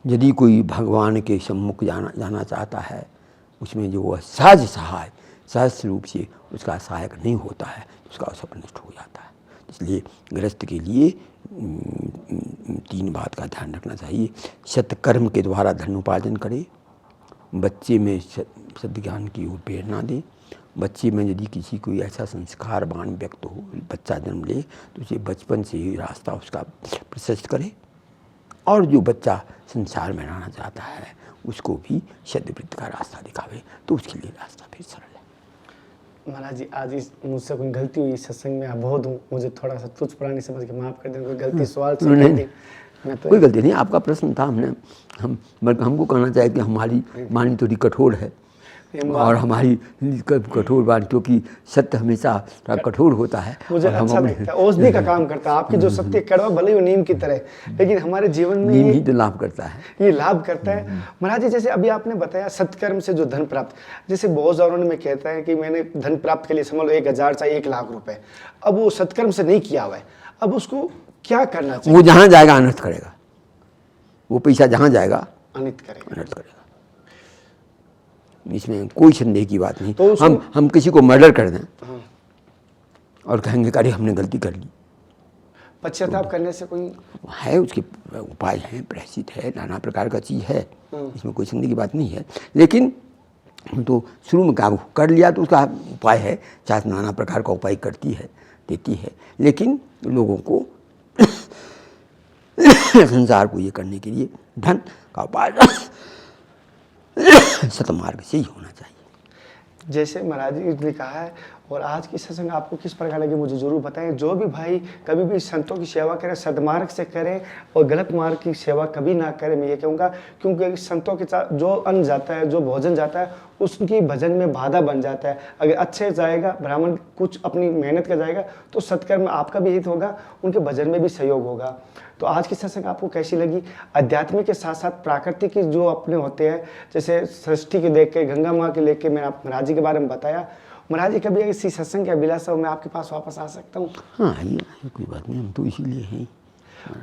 यदि कोई भगवान के सम्मुख जाना चाहता है, उसमें जो वह सहज सहाय, सहज रूप से उसका सहायक नहीं होता है, उसका सब नष्ट हो जाता है। इसलिए गृहस्थ के लिए 3 बात का ध्यान रखना चाहिए। सत्कर्म के द्वारा धनोपार्जन करे, बच्चे में सद्ज्ञान की ओर प्रेरणा दे, बच्चे में यदि किसी कोई ऐसा संस्कारवान व्यक्त हो, बच्चा जन्म ले तो उसे बचपन से ही रास्ता उसका प्रशस्त करे। और जो बच्चा संसार में रहना चाहता है उसको भी सद्वृत्ति का रास्ता दिखावे, तो उसके लिए रास्ता फिर सरल है। महाराज जी, आज मुझसे कोई गलती हुई सत्संग में आप बहुत हूँ, मुझे थोड़ा सा तुच्छ प्राणी समझ के माफ़ कर दें। कोई गलती सवाल से नहीं, मैं तो कोई गलती नहीं, आपका प्रश्न था। हमको कहना चाहिए कि हमारी वाणी थोड़ी कठोर है और हमारी कठोर वाणी, क्योंकि सत्य हमेशा कठोर होता है। मुझे अच्छा लगता है, औषधि का काम करता है। आपकी जो सत्य कड़वा भले ही नीम की तरह, लेकिन हमारे जीवन में नीम ही तो लाभ करता है, ये लाभ करता है। महाराज जी, जैसे अभी आपने बताया सत्कर्म से जो धन प्राप्त, जैसे बहुत सारों में कहता है कि मैंने धन प्राप्त के लिए समझ लो 1000 चाहे 1 लाख रुपए, अब वो सत्कर्म से नहीं किया हुआ है, अब उसको क्या करना चाहिए? वो जहाँ जाएगा अनर्थ करेगा, वो पैसा जहाँ जाएगा अनित करेगा, अनर्थ करेगा। इसमें कोई संदेह की बात नहीं। तो हम किसी को मर्डर कर दें और कहेंगे अरे हमने गलती कर ली, पश्चाताप करने से कोई है, उसके उपाय हैं, प्रायश्चित है, नाना प्रकार का चीज़ है, इसमें कोई संदेह की बात नहीं है। लेकिन हम तो शुरू में काम कर लिया तो उसका उपाय है, चाहे नाना प्रकार का उपाय करती है, देती है, लेकिन लोगों को संसार को ये करने के लिए धन का उपाय सतमार्ग से ही होना चाहिए। जैसे महाराज जी ने कहा है। और आज की सत्संग आपको किस प्रकार लगी मुझे जरूर बताएं। जो भी भाई कभी भी संतों की सेवा करें, सदमार्ग से करें और गलत मार्ग की सेवा कभी ना करें, मैं ये कहूँगा। क्योंकि संतों के साथ जो अन्न जाता है, जो भोजन जाता है, उसकी भजन में बाधा बन जाता है। अगर अच्छे जाएगा, ब्राह्मण कुछ अपनी मेहनत का जाएगा, तो सत्कर्म में आपका भी हित होगा, उनके भजन में भी सहयोग होगा। तो आज की सत्संग आपको कैसी लगी? आध्यात्मिक के साथ साथ प्राकृतिक जो अपने होते हैं, जैसे सृष्टि के देख के, गंगा माँ के लेके मैंने महाराज जी के बारे में बताया। महाराज जी, कभी इसी सत्संग के अभिलाषा मैं आपके पास वापस आ सकता हूँ? हाँ, आइए, कोई बात नहीं, हम तो इसीलिए हैं।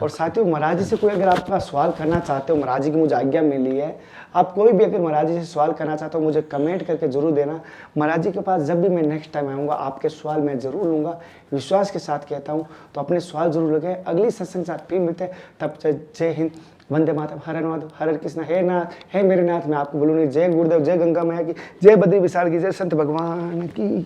और साथियों, महाराज जी से कोई अगर आपका सवाल करना चाहते हो, महाराज जी की मुझे आज्ञा मिली है, आप कोई भी अगर महाराज जी से सवाल करना चाहते हो मुझे कमेंट करके जरूर देना। महाराज जी के पास जब भी मैं नेक्स्ट टाइम आऊँगा आपके सवाल मैं जरूर लूँगा, विश्वास के साथ कहता हूँ। तो अपने सवाल जरूर लगे। अगली सत्संग साथ फिर मिलते हैं, तब जय हिंद, वंदे मातरम, हर हर महादेव, हर हर कृष्ण, हे नाथ, हे मेरे नाथ। मैं आपको बोलूँ नहीं, जय गुरुदेव, जय गंगा मैया की, जय बद्री विशाल की, जय संत भगवान की।